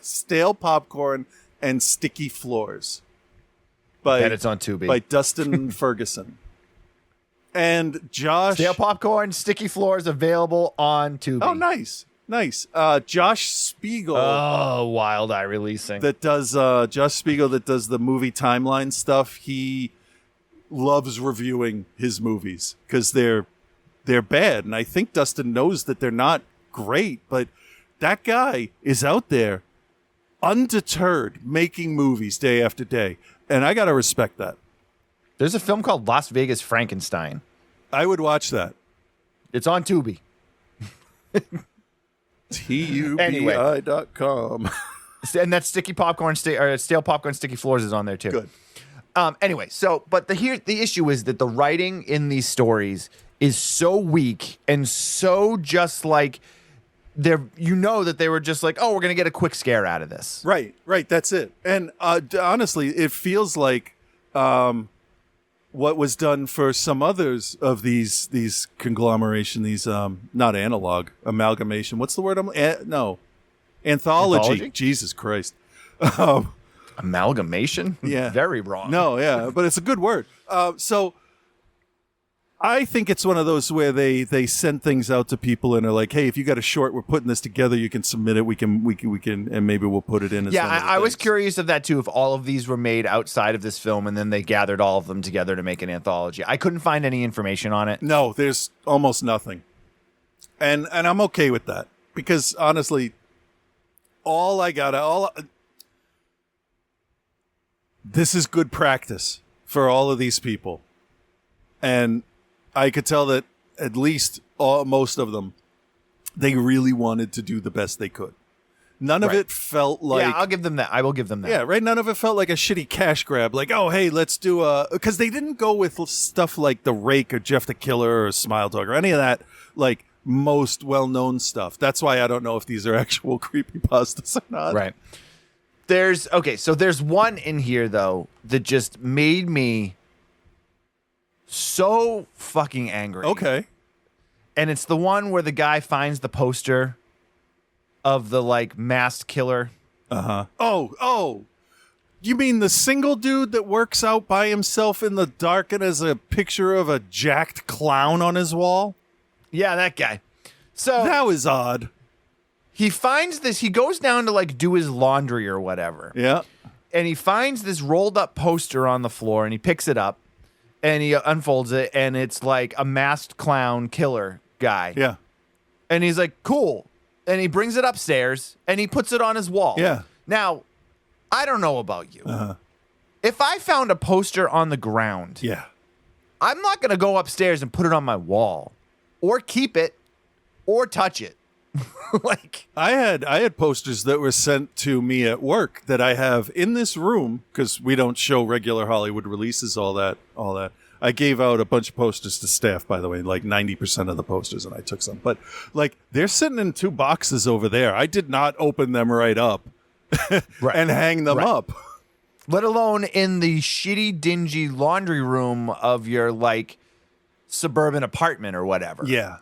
Stale Popcorn and Sticky Floors. And it's on Tubi. By Dustin Ferguson. And Josh... Stale Popcorn, Sticky Floors, available on Tubi. Oh, nice. Nice. Josh Spiegel. Oh, Wild Eye Releasing. That does... Josh Spiegel that does the movie timeline stuff. He loves reviewing his movies because they're bad. And I think Dustin knows that they're not great, but that guy is out there undeterred making movies day after day. And I got to respect that. There's a film called Las Vegas Frankenstein. I would watch that. It's on Tubi. TUBI.com. And that Stale Popcorn, Sticky Floors is on there too. Good. Anyway, but the issue is that the writing in these stories is so weak and so just like that they were just like, oh, we're gonna get a quick scare out of this. Right. That's it. And honestly, it feels like what was done for some others of these conglomeration, these not analog, amalgamation. What's the word? Anthology. Jesus Christ. Amalgamation? Yeah. Very wrong. No, yeah, but it's a good word. So I think it's one of those where they send things out to people and are like, hey, if you got a short, we're putting this together, you can submit it, we can, and maybe we'll put it in. Yeah, I was curious of that too, if all of these were made outside of this film and then they gathered all of them together to make an anthology. I couldn't find any information on it. No, there's almost nothing. And I'm okay with that because honestly, this is good practice for all of these people. And I could tell that at least most of them, they really wanted to do the best they could. None of it felt like... Yeah, I'll give them that. I will give them that. Yeah, right? None of it felt like a shitty cash grab. Like, oh, hey, let's do a... Because they didn't go with stuff like The Rake or Jeff the Killer or Smile Dog or any of that, like, most well-known stuff. That's why I don't know if these are actual creepypastas or not. Right. There's one in here, though, that just made me so fucking angry. Okay. And it's the one where the guy finds the poster of the, like, masked killer. Uh-huh. Oh. You mean the single dude that works out by himself in the dark and has a picture of a jacked clown on his wall? Yeah, that guy. So that was odd. He finds this. He goes down to, like, do his laundry or whatever. Yeah. And he finds this rolled up poster on the floor and he picks it up and he unfolds it and it's like a masked clown killer guy. Yeah. And he's like, cool. And he brings it upstairs and he puts it on his wall. Yeah. Now, I don't know about you. Uh-huh. If I found a poster on the ground, yeah, I'm not going to go upstairs and put it on my wall or keep it or touch it. Like, I had posters that were sent to me at work that I have in this room because we don't show regular Hollywood releases, all that. I gave out a bunch of posters to staff, by the way, like 90% of the posters, and I took some. But, like, they're sitting in 2 boxes over there. I did not open them right up and hang them up. Let alone in the shitty, dingy laundry room of your, like, suburban apartment or whatever. Yeah.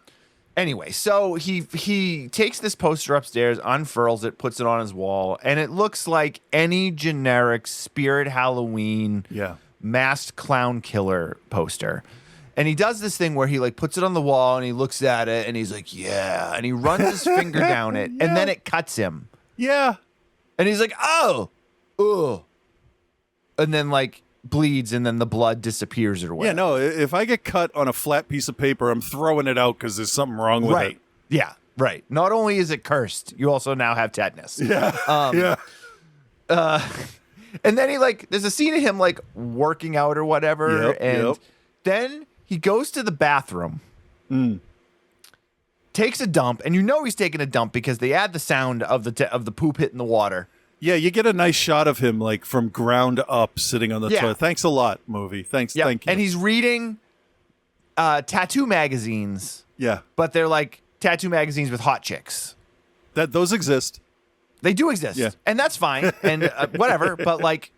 Anyway, so he takes this poster upstairs, unfurls it, puts it on his wall, and it looks like any generic Spirit Halloween masked clown killer poster. And he does this thing where he, like, puts it on the wall and he looks at it and he's like, yeah. And he runs his finger down it and then it cuts him. Yeah. And he's like, oh, ugh. And then, like, bleeds and then the blood disappears or whatever. Yeah, no, if I get cut on a flat piece of paper, I'm throwing it out because there's something wrong with it. Yeah, right. Not only is it cursed, you also now have tetanus. Yeah. And then he, like, there's a scene of him, like, working out or whatever. Then he goes to the bathroom, takes a dump, and you know he's taking a dump because they add the sound of the poop hitting the water. Yeah, you get a nice shot of him, like, from ground up sitting on the toilet. Thanks a lot, movie. Thank you. And he's reading tattoo magazines. Yeah. But they're, like, tattoo magazines with hot chicks. Those exist. They do exist. Yeah. And that's fine. And whatever. But, like,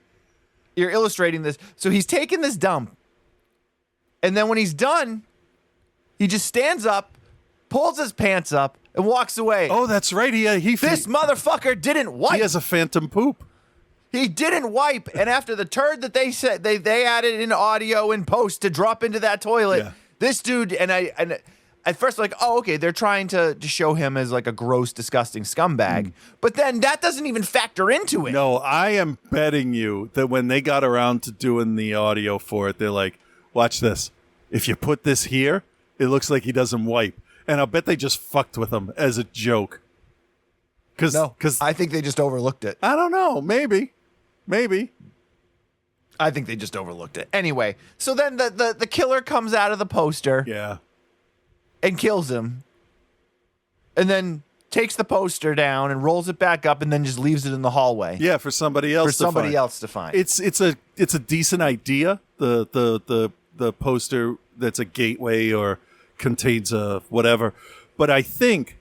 you're illustrating this. So he's taking this dump. And then when he's done, he just stands up, pulls his pants up, and walks away. Oh, that's right. This motherfucker didn't wipe. He has a phantom poop. He didn't wipe, and after the turd that they said they added in audio and post to drop into that toilet, this dude and at first like, oh, okay, they're trying to show him as like a gross, disgusting scumbag, but then that doesn't even factor into it. No, I am betting you that when they got around to doing the audio for it, they're like, watch this. If you put this here, it looks like he doesn't wipe, and I'll bet they just fucked with him as a joke. Because I think they just overlooked it. I don't know, maybe. I think they just overlooked it. Anyway, so then the killer comes out of the poster and kills him. And then takes the poster down and rolls it back up and then just leaves it in the hallway. Yeah, for somebody else to find. It's a decent idea. The poster that's a gateway or contains a whatever. But I think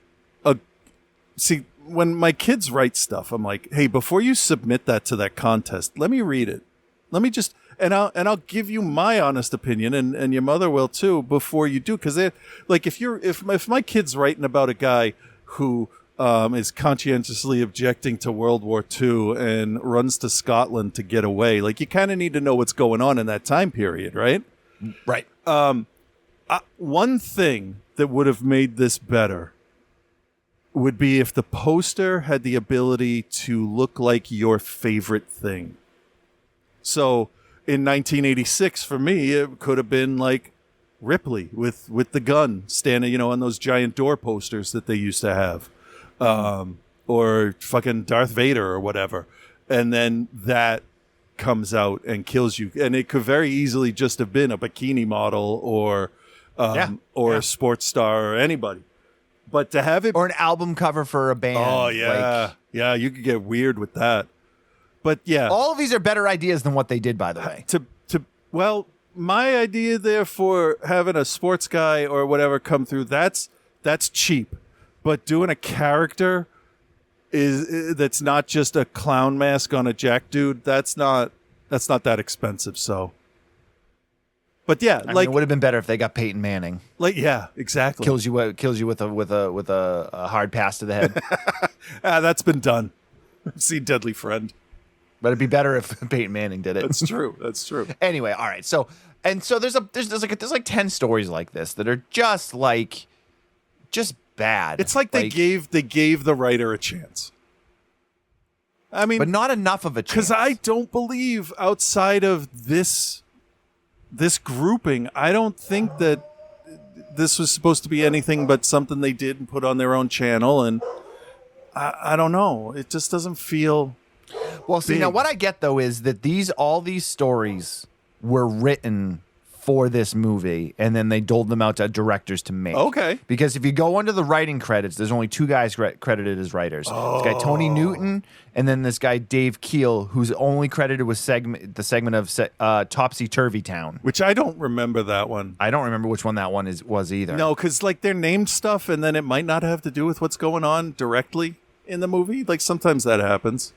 when my kids write stuff, I'm like, hey, before you submit that to that contest, let me read it. Let me just, and I'll give you my honest opinion, and your mother will too, before you do, because like if my kid's writing about a guy who is conscientiously objecting to World War II and runs to Scotland to get away, like you kind of need to know what's going on in that time period, right? Right. One thing that would have made this better would be if the poster had the ability to look like your favorite thing. So in 1986, for me, it could have been like Ripley with the gun standing, on those giant door posters that they used to have, or fucking Darth Vader or whatever. And then that comes out and kills you. And it could very easily just have been a bikini model or a sports star or anybody. But to have it... Or an album cover for a band. Oh, yeah. Yeah, you could get weird with that. But, yeah. All of these are better ideas than what they did, by the way. Well, my idea there for having a sports guy or whatever come through, that's cheap. But doing a character that's not just a clown mask on a jack dude, that's not that expensive, so... But yeah, I mean, it would have been better if they got Peyton Manning. Like, yeah, exactly. Kills you with a hard pass to the head. That's been done. I've seen Deadly Friend. But it'd be better if Peyton Manning did it. That's true. That's true. Anyway, all right. So there's like 10 stories like this that are just bad. It's like they gave the writer a chance. I mean, but not enough of a chance. Because I don't believe outside of this grouping, I don't think that this was supposed to be anything but something they did and put on their own channel, and I don't know. It just doesn't feel well. See, big. now what I get though is that all these stories were written for this movie, and then they doled them out to directors to make. Okay. Because if you go under the writing credits, there's only two guys credited as writers. Oh. This guy Tony Newton, and then this guy Dave Keel, who's only credited with the segment of Topsy Turvy Town. Which I don't remember that one. I don't remember which one that one was either. No, because like they're named stuff, and then it might not have to do with what's going on directly in the movie. Like sometimes that happens.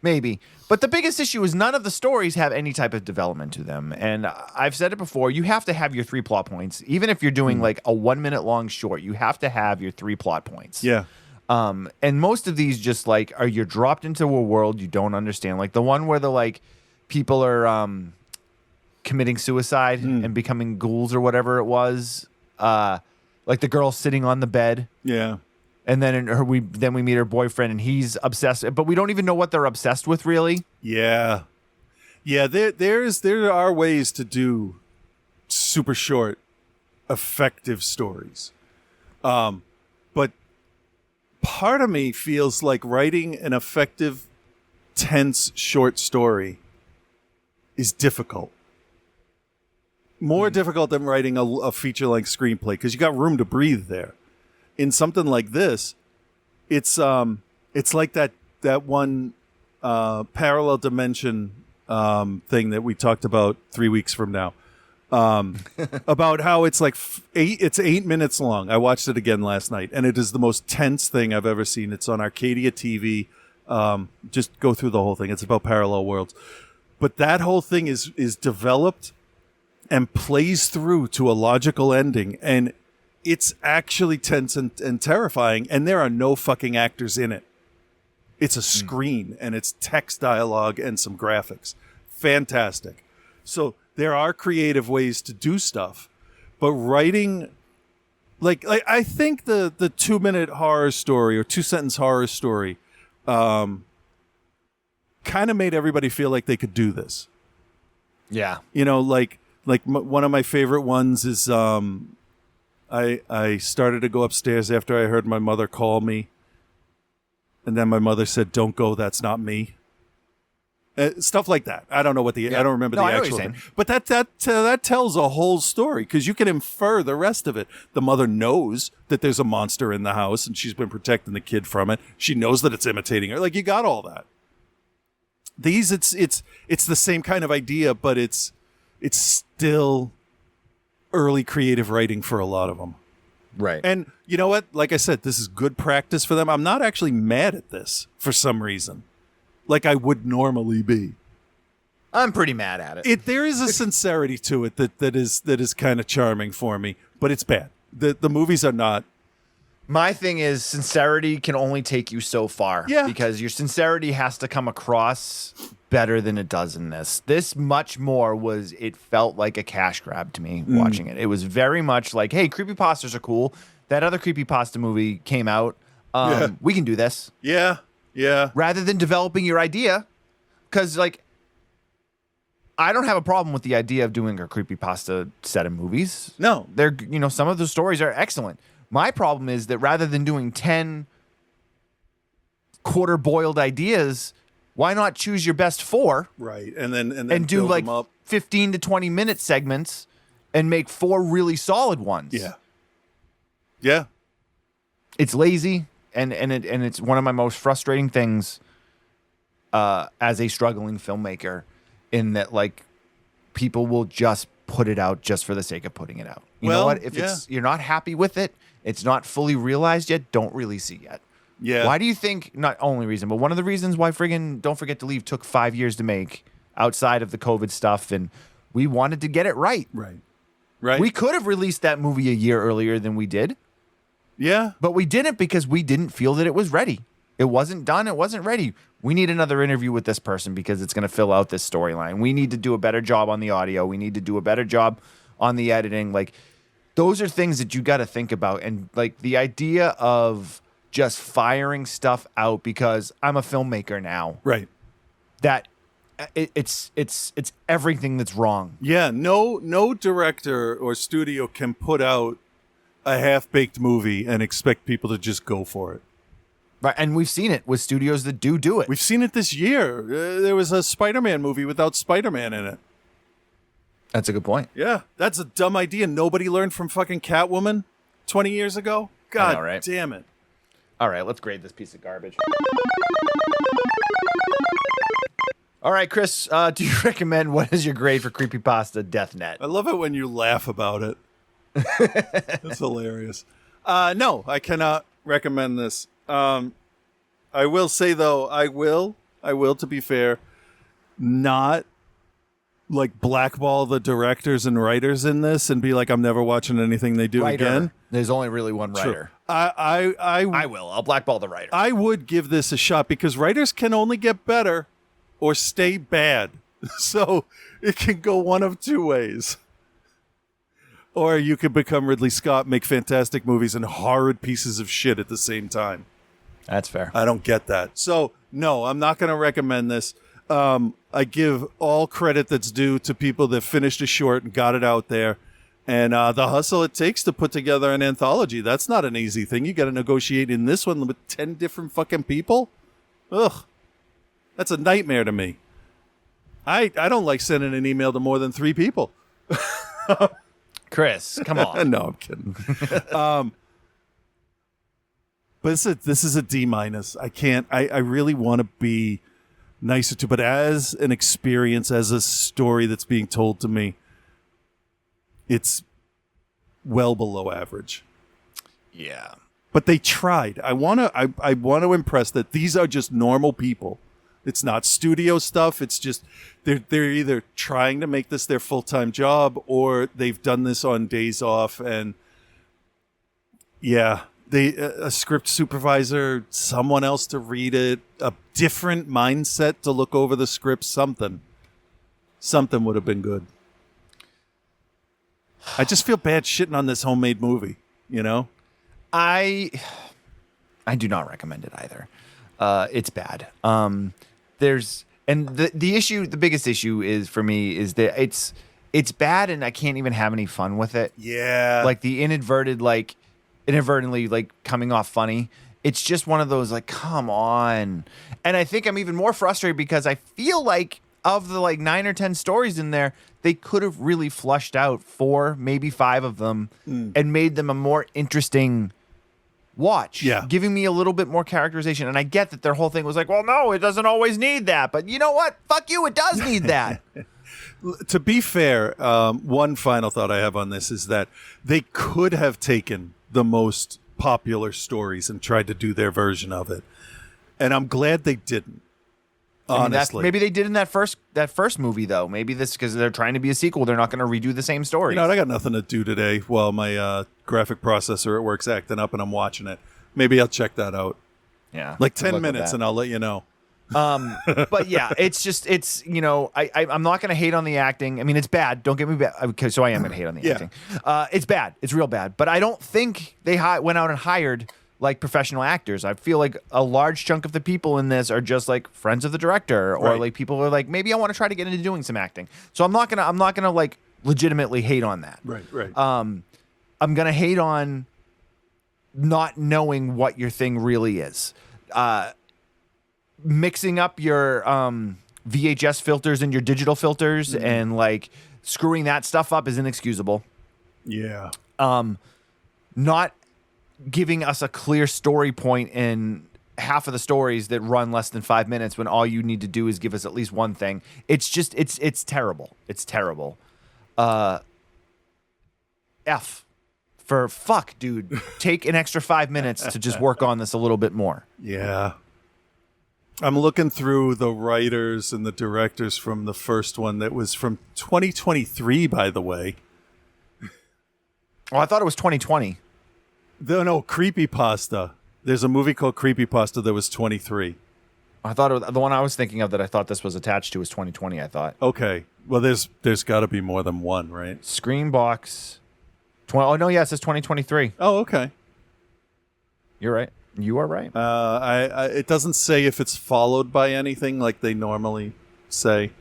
Maybe. But the biggest issue is none of the stories have any type of development to them. And I've said it before, you have to have your 3 plot points. Even if you're doing like a 1 minute long short, you have to have your 3 plot points. Yeah. And most of these just like you're dropped into a world you don't understand. Like the one where the like people are committing suicide and becoming ghouls or whatever it was. Like the girl sitting on the bed. Yeah. And then we meet her boyfriend, and he's obsessed, but we don't even know what they're obsessed with, really. Yeah, yeah. There are ways to do super short, effective stories, but part of me feels like writing an effective, tense short story is difficult. More difficult than writing a feature-length screenplay because you got room to breathe there. In something like this, it's like that one parallel dimension thing that we talked about 3 weeks from now, about how it's like 8 minutes long. I watched it again last night, and it is the most tense thing I've ever seen. It's on Arcadia TV. Just go through the whole thing. It's about parallel worlds, but that whole thing is developed and plays through to a logical ending, and it's actually tense and terrifying, and there are no fucking actors in it. It's a screen, and it's text dialogue and some graphics. Fantastic. So there are creative ways to do stuff, but writing, like I think the 2-minute horror story or 2-sentence horror story kind of made everybody feel like they could do this. Yeah. You know, like one of my favorite ones is I started to go upstairs after I heard my mother call me. And then my mother said, "Don't go. That's not me." Stuff like that. I don't know what I don't remember the actual thing. But that tells a whole story, because you can infer the rest of it. The mother knows that there's a monster in the house, and she's been protecting the kid from it. She knows that it's imitating her. Like, you got all that. These, it's the same kind of idea, but it's still early creative writing for a lot of them. Right. And you know what? Like I said, this is good practice for them. I'm not actually mad at this for some reason, like I would normally be. I'm pretty mad at it. There is a sincerity to it that is kind of charming for me, but it's bad. The movies are not. My thing is, sincerity can only take you so far. Yeah. Because your sincerity has to come across better than it does in this. This much more it felt like a cash grab to me watching it. It was very much like, hey, creepypastas are cool. That other creepypasta movie came out. We can do this. Yeah. Yeah. Rather than developing your idea. Because, like, I don't have a problem with the idea of doing a creepypasta set of movies. No. They're, some of the stories are excellent. My problem is that rather than doing 10 quarter-boiled ideas, why not choose your best 4? Right. And then do build like them up. 15 to 20-minute segments and make 4 really solid ones. Yeah. Yeah. It's lazy, and it's one of my most frustrating things as a struggling filmmaker, in that, like, people will just put it out just for the sake of putting it out. You know what? If you're not happy with it, it's not fully realized yet, don't release it yet. Yeah. Why do you think, not only reason, but one of the reasons why friggin' Don't Forget to Leave took 5 years to make, outside of the COVID stuff, and we wanted to get it right. Right. Right. We could have released that movie a year earlier than we did. Yeah. But we didn't, because we didn't feel that it was ready. It wasn't done. It wasn't ready. We need another interview with this person because it's going to fill out this storyline. We need to do a better job on the audio. We need to do a better job on the editing. Like, those are things that you got to think about. And, like, the idea of just firing stuff out because I'm a filmmaker now. Right. That it's everything that's wrong. Yeah. No director or studio can put out a half-baked movie and expect people to just go for it. Right, and we've seen it with studios that do it. We've seen it this year. There was a Spider-Man movie without Spider-Man in it. That's a good point. Yeah, that's a dumb idea. Nobody learned from fucking Catwoman 20 years ago. God know, right? damn it. All right, let's grade this piece of garbage. All right, Chris, do you recommend, what is your grade for Creepypasta Death Net? I love it when you laugh about it. That's hilarious. No, I cannot recommend this. I will say, though, I will, to be fair, not like blackball the directors and writers in this and be like, I'm never watching anything they do again. There's only really one writer. True. I will. I'll blackball the writer. I would give this a shot because writers can only get better or stay bad. So it can go one of two ways. Or you could become Ridley Scott, make fantastic movies and horrid pieces of shit at the same time. That's fair. I don't get that. So, no, I'm not going to recommend this. I give all credit that's due to people that finished a short and got it out there. And the hustle it takes to put together an anthology. That's not an easy thing. You got to negotiate in this one with 10 different fucking people. Ugh. That's a nightmare to me. I don't like sending an email to more than 3 people. Chris, come on. No, I'm kidding. But this is a D-. I can't. I really want to be nicer to, but as an experience, as a story that's being told to me, it's well below average. Yeah. But they tried. I want to impress that these are just normal people. It's not studio stuff. It's just they're either trying to make this their full-time job or they've done this on days off and Yeah. A script supervisor, someone else to read it, a different mindset to look over the script, something would have been good. I just feel bad shitting on this homemade movie, you know? I do not recommend it either. It's bad. The biggest issue is for me is that it's bad and I can't even have any fun with it. Yeah. Like the inadvertently like coming off funny. It's just one of those like, come on. And I think I'm even more frustrated because I feel like of the like 9 or 10 stories in there, they could have really flushed out 4, maybe 5 of them and made them a more interesting watch. Yeah. Giving me a little bit more characterization. And I get that their whole thing was like, well, no, it doesn't always need that. But you know what? Fuck you. It does need that. To be fair, one final thought I have on this is that they could have taken the most popular stories and tried to do their version of it. And I'm glad they didn't. Honestly. Maybe they did in that first movie, though. Maybe this because they're trying to be a sequel. They're not going to redo the same story. You know what? I got nothing to do today while my graphic processor at work's acting up and I'm watching it. Maybe I'll check that out. Yeah. Like 10 minutes and I'll let you know. But yeah, I'm not going to hate on the acting. I mean, it's bad. Don't get me bad. Okay, so I am going to hate on the acting. It's bad. It's real bad. But I don't think they went out and hired like professional actors. I feel like a large chunk of the people in this are just like friends of the director or like people who are like, maybe I want to try to get into doing some acting. So I'm not gonna like legitimately hate on that. Right. I'm gonna hate on not knowing what your thing really is. Mixing up your VHS filters and your digital filters and like screwing that stuff up is inexcusable. Yeah. Not giving us a clear story point in half of the stories that run less than 5 minutes when all you need to do is give us at least one thing. It's just, it's terrible. It's terrible. F for fuck, dude. Take an extra 5 minutes to just work on this a little bit more. Yeah. I'm looking through the writers and the directors from the first one that was from 2023, by the way. Oh, I thought it was 2020. No, Creepypasta. There's a movie called Creepypasta that was 23. I thought the one I was thinking of that I thought this was attached to was 2020, I thought. Okay. Well, there's got to be more than one, right? Screenbox. Oh, no, yeah, it says 2023. Oh, okay. You're right. You are right. It doesn't say if it's followed by anything like they normally say.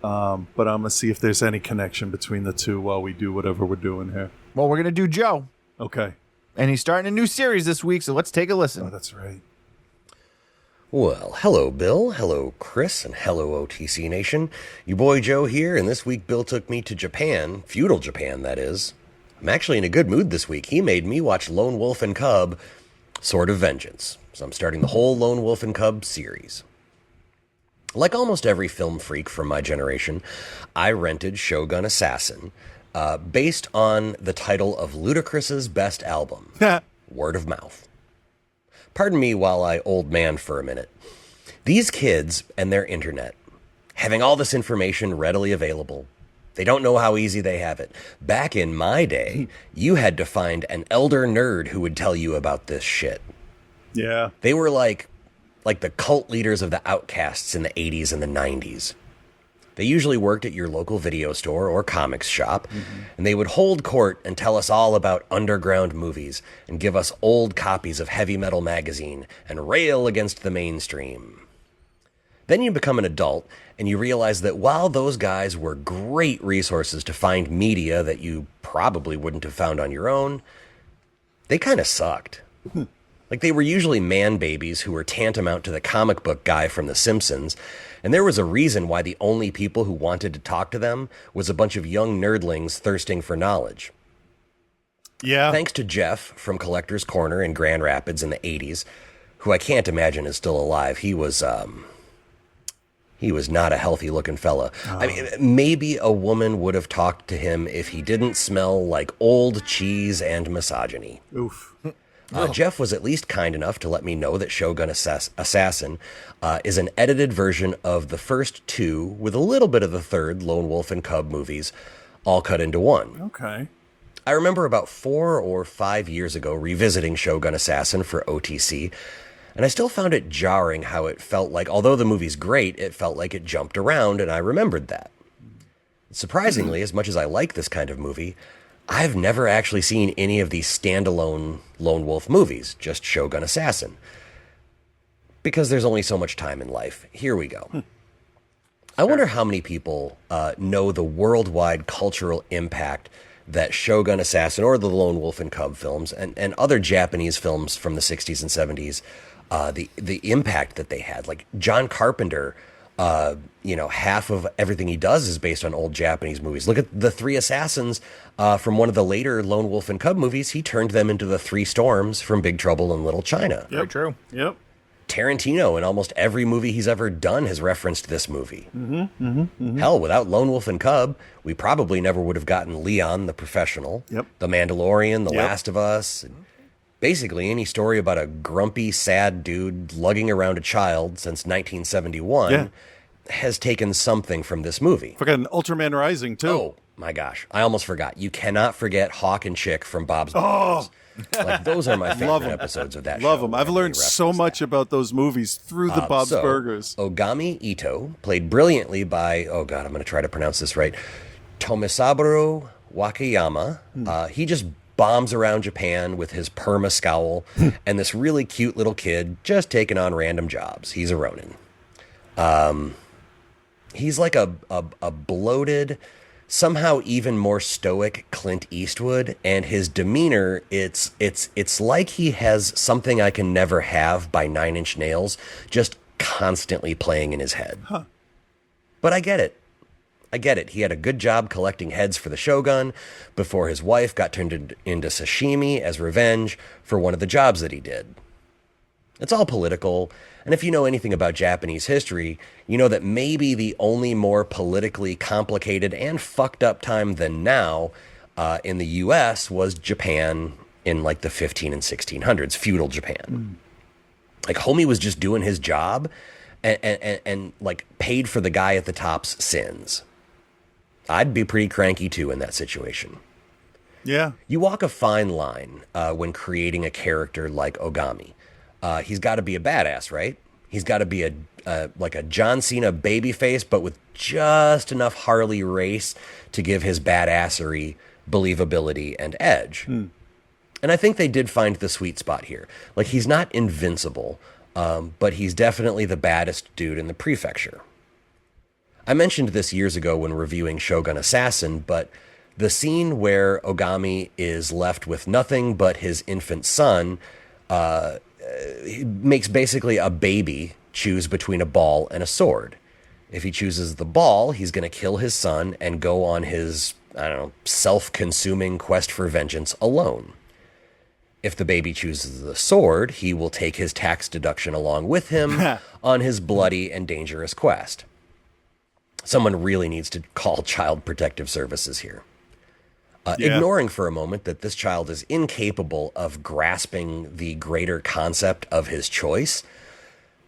But I'm going to see if there's any connection between the two while we do whatever we're doing here. Well, we're going to do Joe. Okay. And he's starting a new series this week, so let's take a listen. Oh, that's right. Well, hello, Bill. Hello, Chris. And hello, OTC Nation. Your boy Joe here, and this week Bill took me to Japan. Feudal Japan, that is. I'm actually in a good mood this week. He made me watch Lone Wolf and Cub, Sword of Vengeance. So I'm starting the whole Lone Wolf and Cub series. Like almost every film freak from my generation, I rented Shogun Assassin, based on the title of Ludacris's best album, Word of Mouth. Pardon me while I old man for a minute. These kids and their internet, having all this information readily available, they don't know how easy they have it. Back in my day, you had to find an elder nerd who would tell you about this shit. Yeah. They were like the cult leaders of the outcasts in the 80s and the 90s. They usually worked at your local video store or comics shop, and they would hold court and tell us all about underground movies and give us old copies of Heavy Metal magazine and rail against the mainstream. Then you become an adult, and you realize that while those guys were great resources to find media that you probably wouldn't have found on your own, they kind of sucked. Like, they were usually man babies who were tantamount to the comic book guy from The Simpsons, and there was a reason why the only people who wanted to talk to them was a bunch of young nerdlings thirsting for knowledge. Yeah. Thanks to Jeff from Collector's Corner in Grand Rapids in the 80s, who I can't imagine is still alive. He was not a healthy-looking fella. Oh. I mean, maybe a woman would have talked to him if he didn't smell like old cheese and misogyny. Oof. Jeff was at least kind enough to let me know that Shogun Assassin is an edited version of the first two, with a little bit of the third, Lone Wolf and Cub movies, all cut into one. Okay. I remember about 4 or 5 years ago revisiting Shogun Assassin for OTC, and I still found it jarring how it felt like, although the movie's great, it felt like it jumped around, and I remembered that. Surprisingly, as much as I like this kind of movie, I've never actually seen any of these standalone Lone Wolf movies, just Shogun Assassin. Because there's only so much time in life. Here we go. I wonder how many people know the worldwide cultural impact that Shogun Assassin or the Lone Wolf and Cub films and other Japanese films from the 60s and 70s, the impact that they had. Like John Carpenter, half of everything he does is based on old Japanese movies. Look at the Three Assassins from one of the later Lone Wolf and Cub movies. He turned them into the Three Storms from Big Trouble in Little China. Yep. Very true. Yep. Tarantino, in almost every movie he's ever done, has referenced this movie. Hell, without Lone Wolf and Cub, we probably never would have gotten Leon, the Professional, Yep. The Mandalorian, The Yep. Last of Us. Basically, any story about a grumpy, sad dude lugging around a child since 1971 has taken something from this movie. Forgot an Ultraman Rising, too. Oh, my gosh. I almost forgot. You cannot forget Hawk and Chick from Bob's Burgers. Like, those are my favorite episodes of that show. Love them. I've whenever learned they so reference much about those movies through the Bob's so, Burgers. Ogami Ito, played brilliantly by, oh God, I'm going to try to pronounce this right, Tomisaburo Wakayama. He just bombs around Japan with his perma scowl and this really cute little kid just taking on random jobs. He's a Ronin. He's like a bloated, somehow even more stoic Clint Eastwood, and his demeanor, it's like he has Something I Can Never Have by Nine Inch Nails just constantly playing in his head. But I get it. He had a good job collecting heads for the Shogun before his wife got turned into sashimi as revenge for one of the jobs that he did. It's all political, and if you know anything about Japanese history, you know that maybe the only more politically complicated and fucked up time than now in the U.S. was Japan in like the 15 and 1600s, feudal Japan. Like homie was just doing his job and like paid for the guy at the top's sins. I'd be pretty cranky too in that situation. Yeah. You walk a fine line when creating a character like Ogami. He's got to be a badass, right? He's got to be like a John Cena babyface, but with just enough Harley race to give his badassery believability and edge. And I think they did find the sweet spot here. Like, he's not invincible, but he's definitely the baddest dude in the prefecture. I mentioned this years ago when reviewing Shogun Assassin, but the scene where Ogami is left with nothing but his infant son he makes basically a baby choose between a ball and a sword. If he chooses the ball, he's going to kill his son and go on his, self-consuming quest for vengeance alone. If the baby chooses the sword, he will take his tax deduction along with him on his bloody and dangerous quest. Someone really needs to call Child Protective Services here. Ignoring for a moment that this child is incapable of grasping the greater concept of his choice,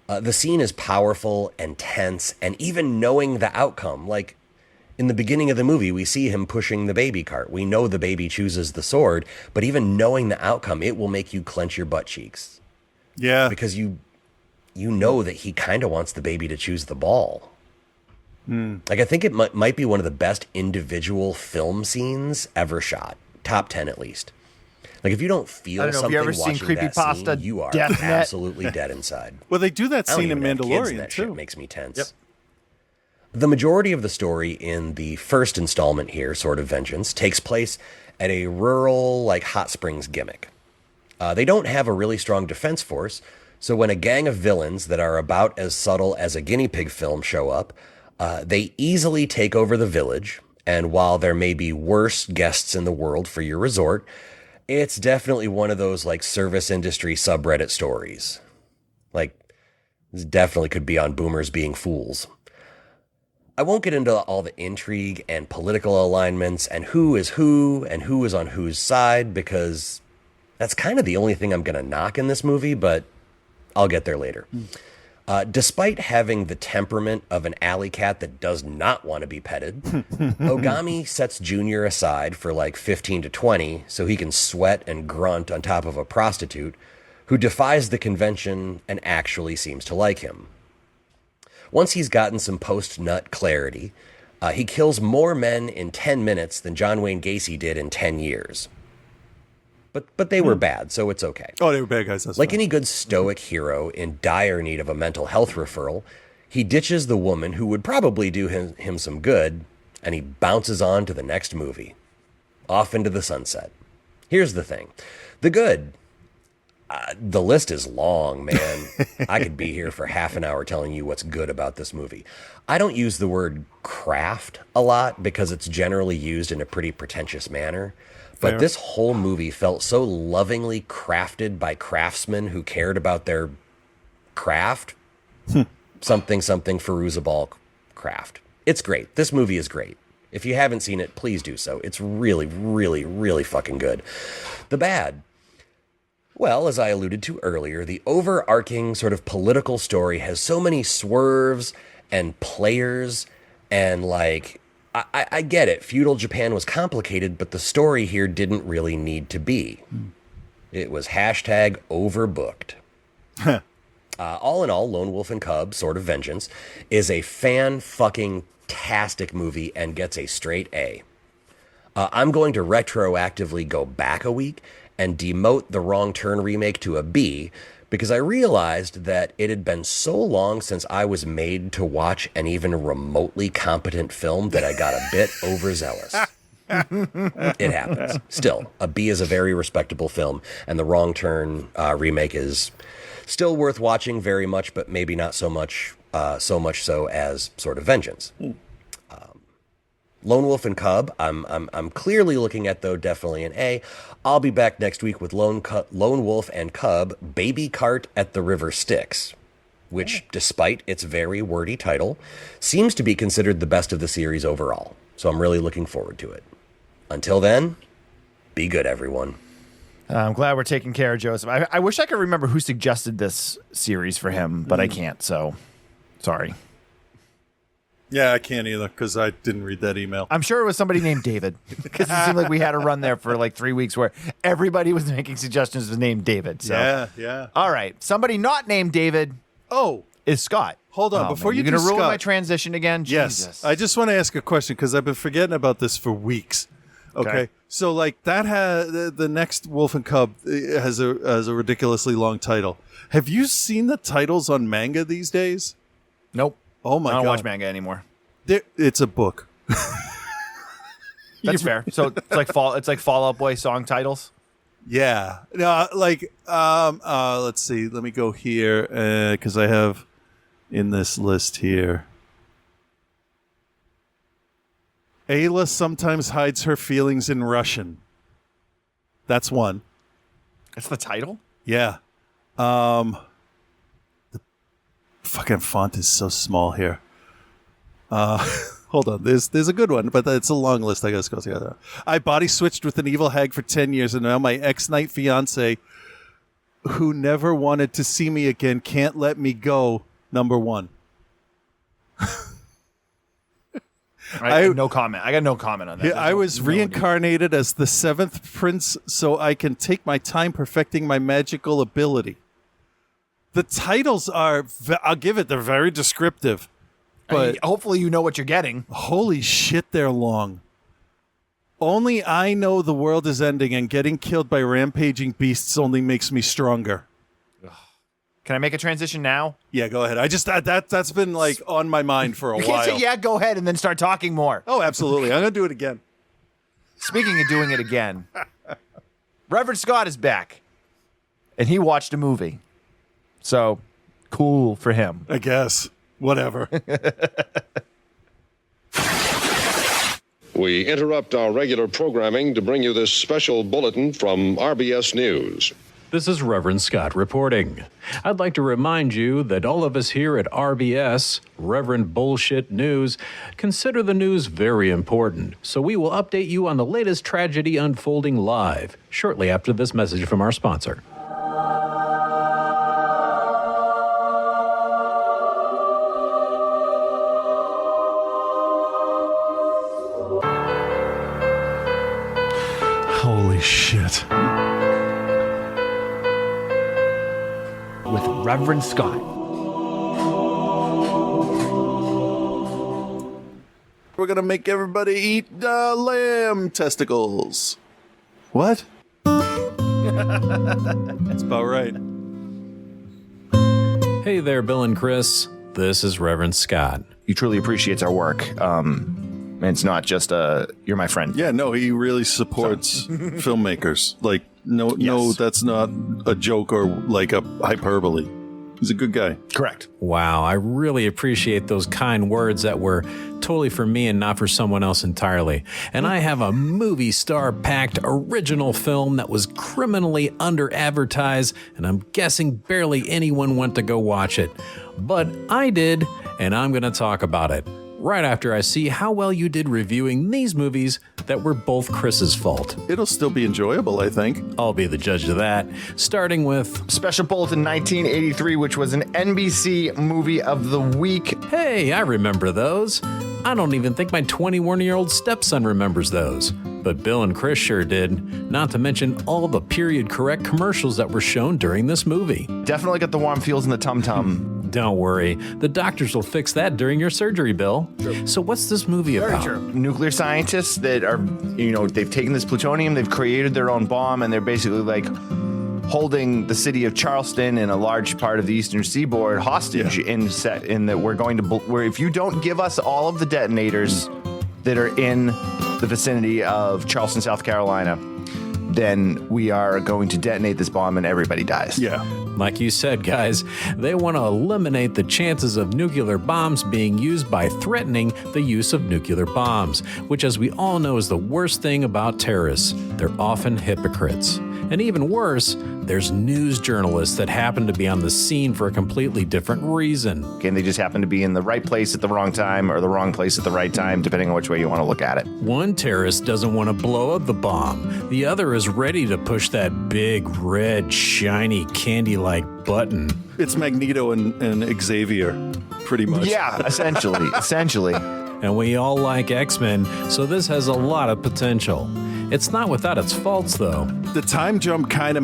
the scene is powerful and tense, and even knowing the outcome, like in the beginning of the movie, we see him pushing the baby cart. We know the baby chooses the sword, but even knowing the outcome, it will make you clench your butt cheeks. Yeah. Because you know that he kind of wants the baby to choose the ball. Like, I think it might be one of the best individual film scenes ever shot. Top 10 at least. Like, if you don't feel something you ever seen watching that Creepypasta scene, you are Death Net? absolutely dead inside. Well, they do that I don't scene in even have kids, and Mandalorian, that too. shit makes me tense. The majority of the story in the first installment here, Sword of Vengeance, takes place at a rural, like, hot springs gimmick. They don't have a really strong defense force, so when a gang of villains that are about as subtle as a guinea pig film show up, they easily take over the village, and while there may be worse guests in the world for your resort, it's definitely one of those, like, service industry subreddit stories. Like, this definitely could be on boomers being fools. I won't get into all the intrigue and political alignments and who is on whose side, because that's kind of the only thing I'm going to knock in this movie, but I'll get there later. Despite having the temperament of an alley cat that does not want to be petted, Ogami sets Junior aside for like 15 to 20 so he can sweat and grunt on top of a prostitute who defies the convention and actually seems to like him. Once he's gotten some post-nut clarity, he kills more men in 10 minutes than John Wayne Gacy did in 10 years. But they were bad, so it's okay. Oh, they were bad guys. That's like fine. any good stoic hero in dire need of a mental health referral, he ditches the woman who would probably do him some good, and he bounces on to the next movie. Off into the sunset. Here's the thing. The good. The list is long, man. I could be here for half an hour telling you what's good about this movie. I don't use the word craft a lot because it's generally used in a pretty pretentious manner. But this whole movie felt so lovingly crafted by craftsmen who cared about their craft. Something Feruzabal craft. It's great. This movie is great. If you haven't seen it, please do so. It's really, really, really fucking good. The bad. Well, as I alluded to earlier, the overarching sort of political story has so many swerves and players and like... I get it. Feudal Japan was complicated, but the story here didn't really need to be. It was hashtag overbooked. All in all, Lone Wolf and Cub, Sword of Vengeance, is a fan-fucking-tastic movie and gets a straight A. I'm going to retroactively go back a week and demote the Wrong Turn remake to a B because I realized that it had been so long since I was made to watch an even remotely competent film that I got a bit overzealous. It happens. Still, a B is a very respectable film, and the Wrong Turn remake is still worth watching very much, but maybe not so much so as Sword of Vengeance. Lone Wolf and Cub, I'm clearly looking at, though, definitely an A. I'll be back next week with Lone Wolf and Cub, Baby Cart at the River Styx, which, despite its very wordy title, seems to be considered the best of the series overall. So I'm really looking forward to it. Until then, be good, everyone. I'm glad we're taking care of Joseph. I wish I could remember who suggested this series for him, but I can't, so sorry. Yeah, I can't either because I didn't read that email. I'm sure it was somebody named David because it seemed like we had a run there for like 3 weeks where everybody was making suggestions with named David. So. Yeah. All right. Somebody not named David is Scott. Hold on. Before man, you going to ruin Scott, my transition again? Yes. Jesus. I just want to ask a question because I've been forgetting about this for weeks. Okay. So like that the next Wolf and Cub has a ridiculously long title. Have you seen the titles on manga these days? Nope. Oh my God. I don't watch manga anymore. It's a book. That's fair. So it's like Fall Out Boy song titles. Yeah. No, let's see. Let me go here because I have in this list here. Ayla sometimes hides her feelings in Russian. That's one. That's the title? Yeah. The fucking font is so small here. Hold on. There's a good one, but it's a long list. I gotta go together. I body switched with an evil hag for 10 years, and now my ex-night fiance, who never wanted to see me again, can't let me go. Number one. I have no comment. I got no comment on that. I was reincarnated as the seventh prince so I can take my time perfecting my magical ability. The titles are, I'll give it, they're very descriptive. But hopefully you know what you're getting. Holy shit, they're long. Only I know the world is ending and getting killed by rampaging beasts only makes me stronger. Can I make a transition now? Yeah, go ahead. I just that's been like on my mind for a You while. can't say, yeah, go ahead and then start talking more. Oh, absolutely. I'm going to do it again. Speaking of doing it again, Reverend Scott is back. And he watched a movie. So, cool for him. I guess. Whatever. We interrupt our regular programming to bring you this special bulletin from RBS News. This is Reverend Scott reporting. I'd like to remind you that all of us here at RBS, Reverend Bullshit News, consider the news very important. So we will update you on the latest tragedy unfolding live, shortly after this message from our sponsor. Holy shit. With Reverend Scott. We're going to make everybody eat lamb testicles. What? That's about right. Hey there, Bill and Chris. This is Reverend Scott. He truly appreciates our work. It's not just you're my friend. Yeah, no, he really supports filmmakers. Like, no, that's not a joke or like a hyperbole. He's a good guy. Correct. Wow, I really appreciate those kind words that were totally for me and not for someone else entirely. And I have a movie star-packed original film that was criminally under-advertised, and I'm guessing barely anyone went to go watch it. But I did, and I'm going to talk about it right after I see how well you did reviewing these movies that were both Chris's fault. It'll still be enjoyable, I think. I'll be the judge of that, starting with Special Bulletin 1983, which was an NBC movie of the week. Hey, I remember those. I don't even think my 21-year-old stepson remembers those. But Bill and Chris sure did, not to mention all the period-correct commercials that were shown during this movie. Definitely got the warm feels in the tum-tum. Don't worry, the doctors will fix that during your surgery, Bill. True. So what's this movie about? Very true. Nuclear scientists that are, they've taken this plutonium, they've created their own bomb, and they're basically like holding the city of Charleston and a large part of the eastern seaboard hostage in that we're going to, where if you don't give us all of the detonators that are in the vicinity of Charleston, South Carolina, then we are going to detonate this bomb and everybody dies. Yeah. Like you said, guys, they want to eliminate the chances of nuclear bombs being used by threatening the use of nuclear bombs, which, as we all know, is the worst thing about terrorists. They're often hypocrites. And even worse, there's news journalists that happen to be on the scene for a completely different reason. Okay, and they just happen to be in the right place at the wrong time or the wrong place at the right time, depending on which way you want to look at it. One terrorist doesn't want to blow up the bomb. The other is ready to push that big, red, shiny, candy-like button. It's Magneto and Xavier, pretty much. Yeah, essentially. And we all like X-Men, so this has a lot of potential. It's not without its faults, though. The time jump kind of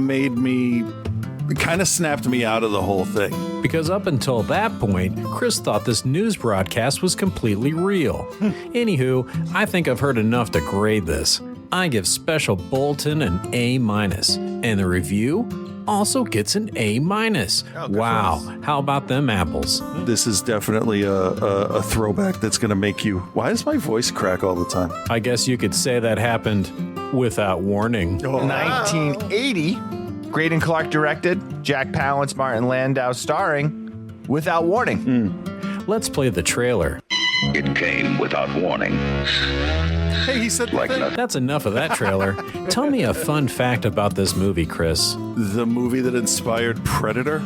snapped me out of the whole thing. Because up until that point, Chris thought this news broadcast was completely real. Anywho, I think I've heard enough to grade this. I give Special Bulletin an A-, and the review also gets an A-. Wow, how about them apples? This is definitely a throwback that's going to make you... Why does my voice crack all the time? I guess you could say that happened without warning. Oh. 1980, Graydon Clark directed, Jack Palance, Martin Landau starring, Without Warning. Let's play the trailer. It came without warning. Hey, he said Like that. That's enough of that trailer. Tell me a fun fact about this movie, Chris. The movie that inspired Predator.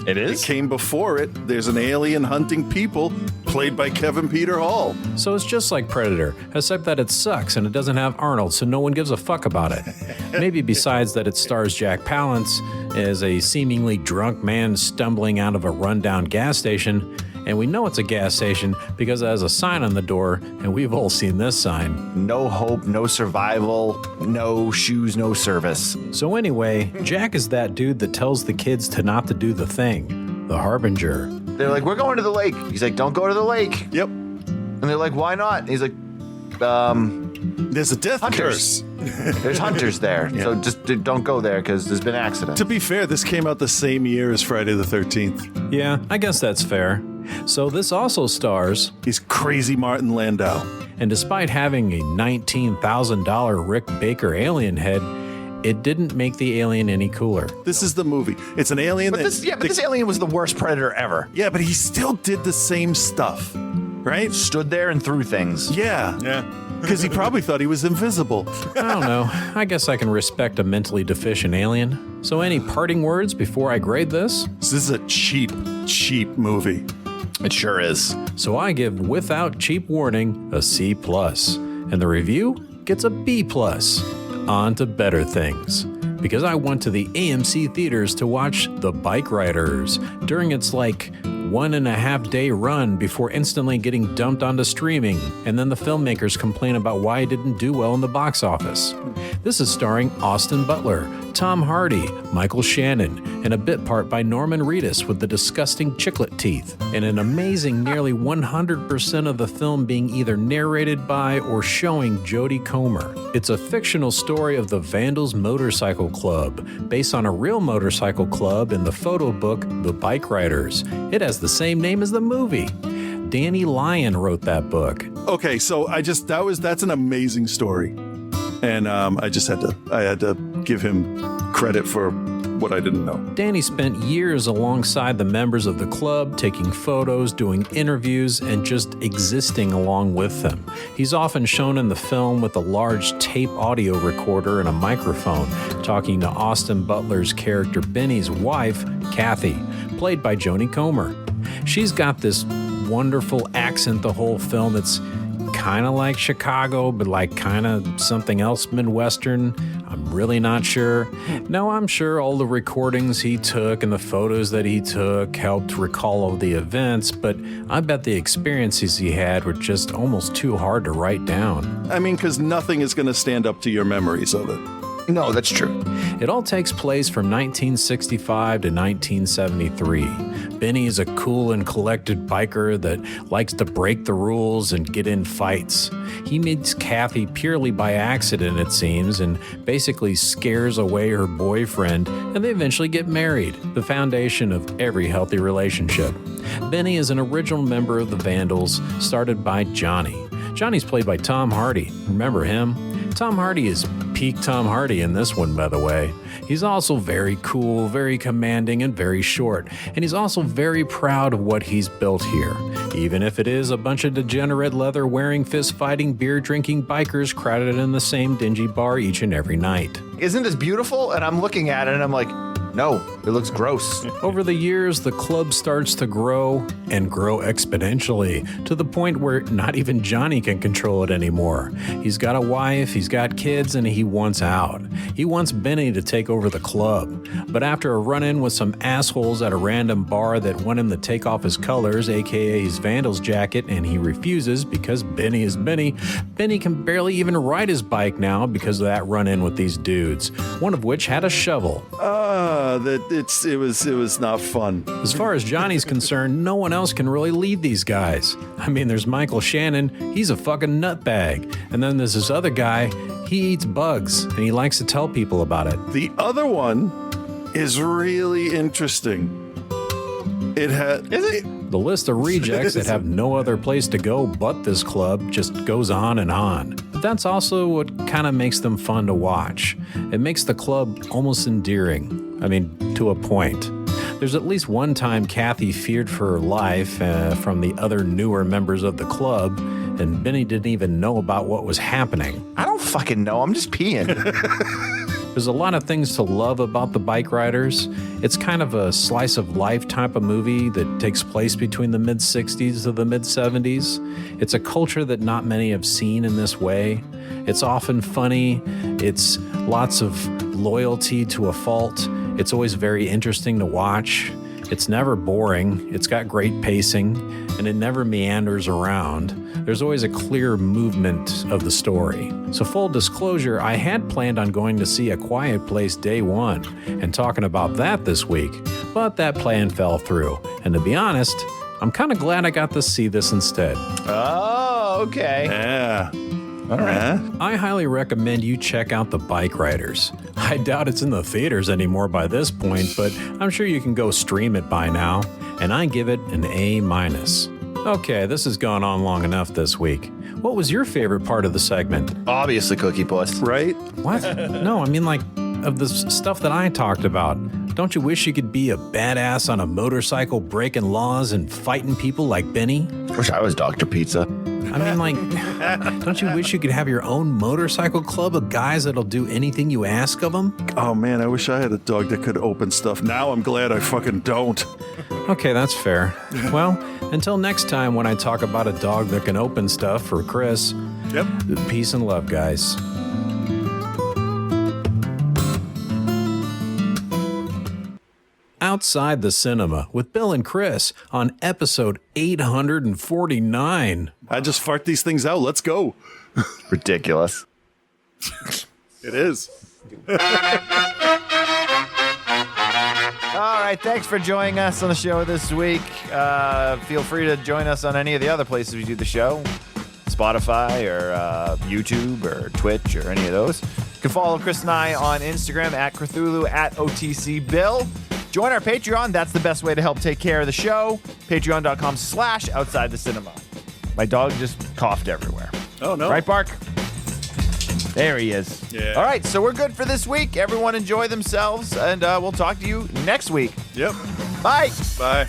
It is? It came before it. There's an alien hunting people, played by Kevin Peter Hall. So it's just like Predator, except that it sucks and it doesn't have Arnold, so no one gives a fuck about it. Maybe besides that it stars Jack Palance as a seemingly drunk man stumbling out of a rundown gas station. And we know it's a gas station because it has a sign on the door, and we've all seen this sign. No hope, no survival, no shoes, no service. So anyway, Jack is that dude that tells the kids to not to do the thing, the Harbinger. They're like, we're going to the lake. He's like, don't go to the lake. Yep. And they're like, why not? And he's like, There's a death hunters. curse. There's hunters there. Yeah. So just don't go there because there's been accidents. To be fair, this came out the same year as Friday the 13th. Yeah, I guess that's fair. So this also stars... He's crazy Martin Landau. And despite having a $19,000 Rick Baker alien head, it didn't make the alien any cooler. This is the movie. It's an alien But this alien was the worst predator ever. Yeah, but he still did the same stuff, right? Stood there and threw things. Yeah. Because he probably thought he was invisible. I don't know. I guess I can respect a mentally deficient alien. So any parting words before I grade this? This is a cheap movie. It sure is. So I give Without Cheap Warning a C+, and the review gets a B+. On to better things. Because I went to the AMC theaters to watch The Bike Riders during its 1.5-day run before instantly getting dumped onto streaming, and then the filmmakers complain about why it didn't do well in the box office. This is starring Austin Butler, Tom Hardy, Michael Shannon, and a bit part by Norman Reedus with the disgusting chiclet teeth, and an amazing nearly 100% of the film being either narrated by or showing Jodie Comer. It's a fictional story of the Vandals Motorcycle Club, based on a real motorcycle club in the photo book The Bike Riders. It has the same name as the movie. Danny Lyon wrote that book. Okay, so that's an amazing story. And I had to give him credit for what I didn't know. Danny spent years alongside the members of the club, taking photos, doing interviews, and just existing along with them. He's often shown in the film with a large tape audio recorder and a microphone, talking to Austin Butler's character Benny's wife, Kathy, played by Jodie Comer. She's got this wonderful accent the whole film. It's kind of like Chicago, but like kind of something else Midwestern. I'm really not sure. Now, I'm sure all the recordings he took and the photos that he took helped recall all the events, but I bet the experiences he had were just almost too hard to write down. I mean, because nothing is going to stand up to your memories of it. No, that's true. It all takes place from 1965 to 1973. Benny is a cool and collected biker that likes to break the rules and get in fights. He meets Kathy purely by accident, it seems, and basically scares away her boyfriend, and they eventually get married, the foundation of every healthy relationship. Benny is an original member of the Vandals, started by Johnny. Johnny's played by Tom Hardy. Remember him? Tom Hardy is peak Tom Hardy in this one, by the way. He's also very cool, very commanding, and very short. And he's also very proud of what he's built here, even if it is a bunch of degenerate leather-wearing, fist-fighting, beer-drinking bikers crowded in the same dingy bar each and every night. Isn't this beautiful? And I'm looking at it and I'm like, no, it looks gross. Over the years, the club starts to grow and grow exponentially to the point where not even Johnny can control it anymore. He's got a wife, he's got kids, and he wants out. He wants Benny to take over the club. But after a run-in with some assholes at a random bar that want him to take off his colors, aka his Vandals jacket, and he refuses because Benny is Benny, Benny can barely even ride his bike now because of that run-in with these dudes, one of which had a shovel. It was not fun. As far as Johnny's concerned, no one else can really lead these guys. I mean, there's Michael Shannon, he's a fucking nutbag. And then there's this other guy, he eats bugs, and he likes to tell people about it. The other one is really interesting. The list of rejects that have no other place to go but this club just goes on and on. But that's also what kind of makes them fun to watch. It makes the club almost endearing. I mean, to a point. There's at least one time Kathy feared for her life from the other newer members of the club, and Benny didn't even know about what was happening. I don't fucking know. I'm just peeing. There's a lot of things to love about the Bike Riders. It's kind of a slice of life type of movie that takes place between the mid-60s to the mid-70s. It's a culture that not many have seen in this way. It's often funny. It's lots of loyalty to a fault. It's always very interesting to watch. It's never boring. It's got great pacing, and it never meanders around. There's always a clear movement of the story. So full disclosure, I had planned on going to see A Quiet Place day one and talking about that this week, but that plan fell through. And to be honest, I'm kind of glad I got to see this instead. Oh, okay. Yeah. All right. I highly recommend you check out The Bike Riders. I doubt it's in the theaters anymore by this point, but I'm sure you can go stream it by now, and I give it an A-. Okay, this has gone on long enough this week. What was your favorite part of the segment? Obviously, Cookie Puss. Right? What? No, I mean like of the stuff that I talked about. Don't you wish you could be a badass on a motorcycle breaking laws and fighting people like Benny? Wish I was Dr. Pizza. I mean, like, don't you wish you could have your own motorcycle club of guys that'll do anything you ask of them? Oh man, I wish I had a dog that could open stuff. Now I'm glad I fucking don't. Okay, that's fair. Well, until next time when I talk about a dog that can open stuff for Chris. Yep. Peace and love, guys. Out Outside the Cinema with Bill and Chris on episode 849. I just fart these things out. Let's go. Ridiculous. It is. All right, thanks for joining us on the show this week. Feel free to join us on any of the other places we do the show. Spotify or YouTube or Twitch or any of those. You can follow Chris and I on Instagram at Cthulhu at OTCBill. Join our Patreon. That's the best way to help take care of the show. Patreon.com/outside the cinema. My dog just coughed everywhere. Oh, no. Right, Bark? There he is. Yeah. All right, so we're good for this week. Everyone enjoy themselves, and we'll talk to you next week. Yep. Bye. Bye.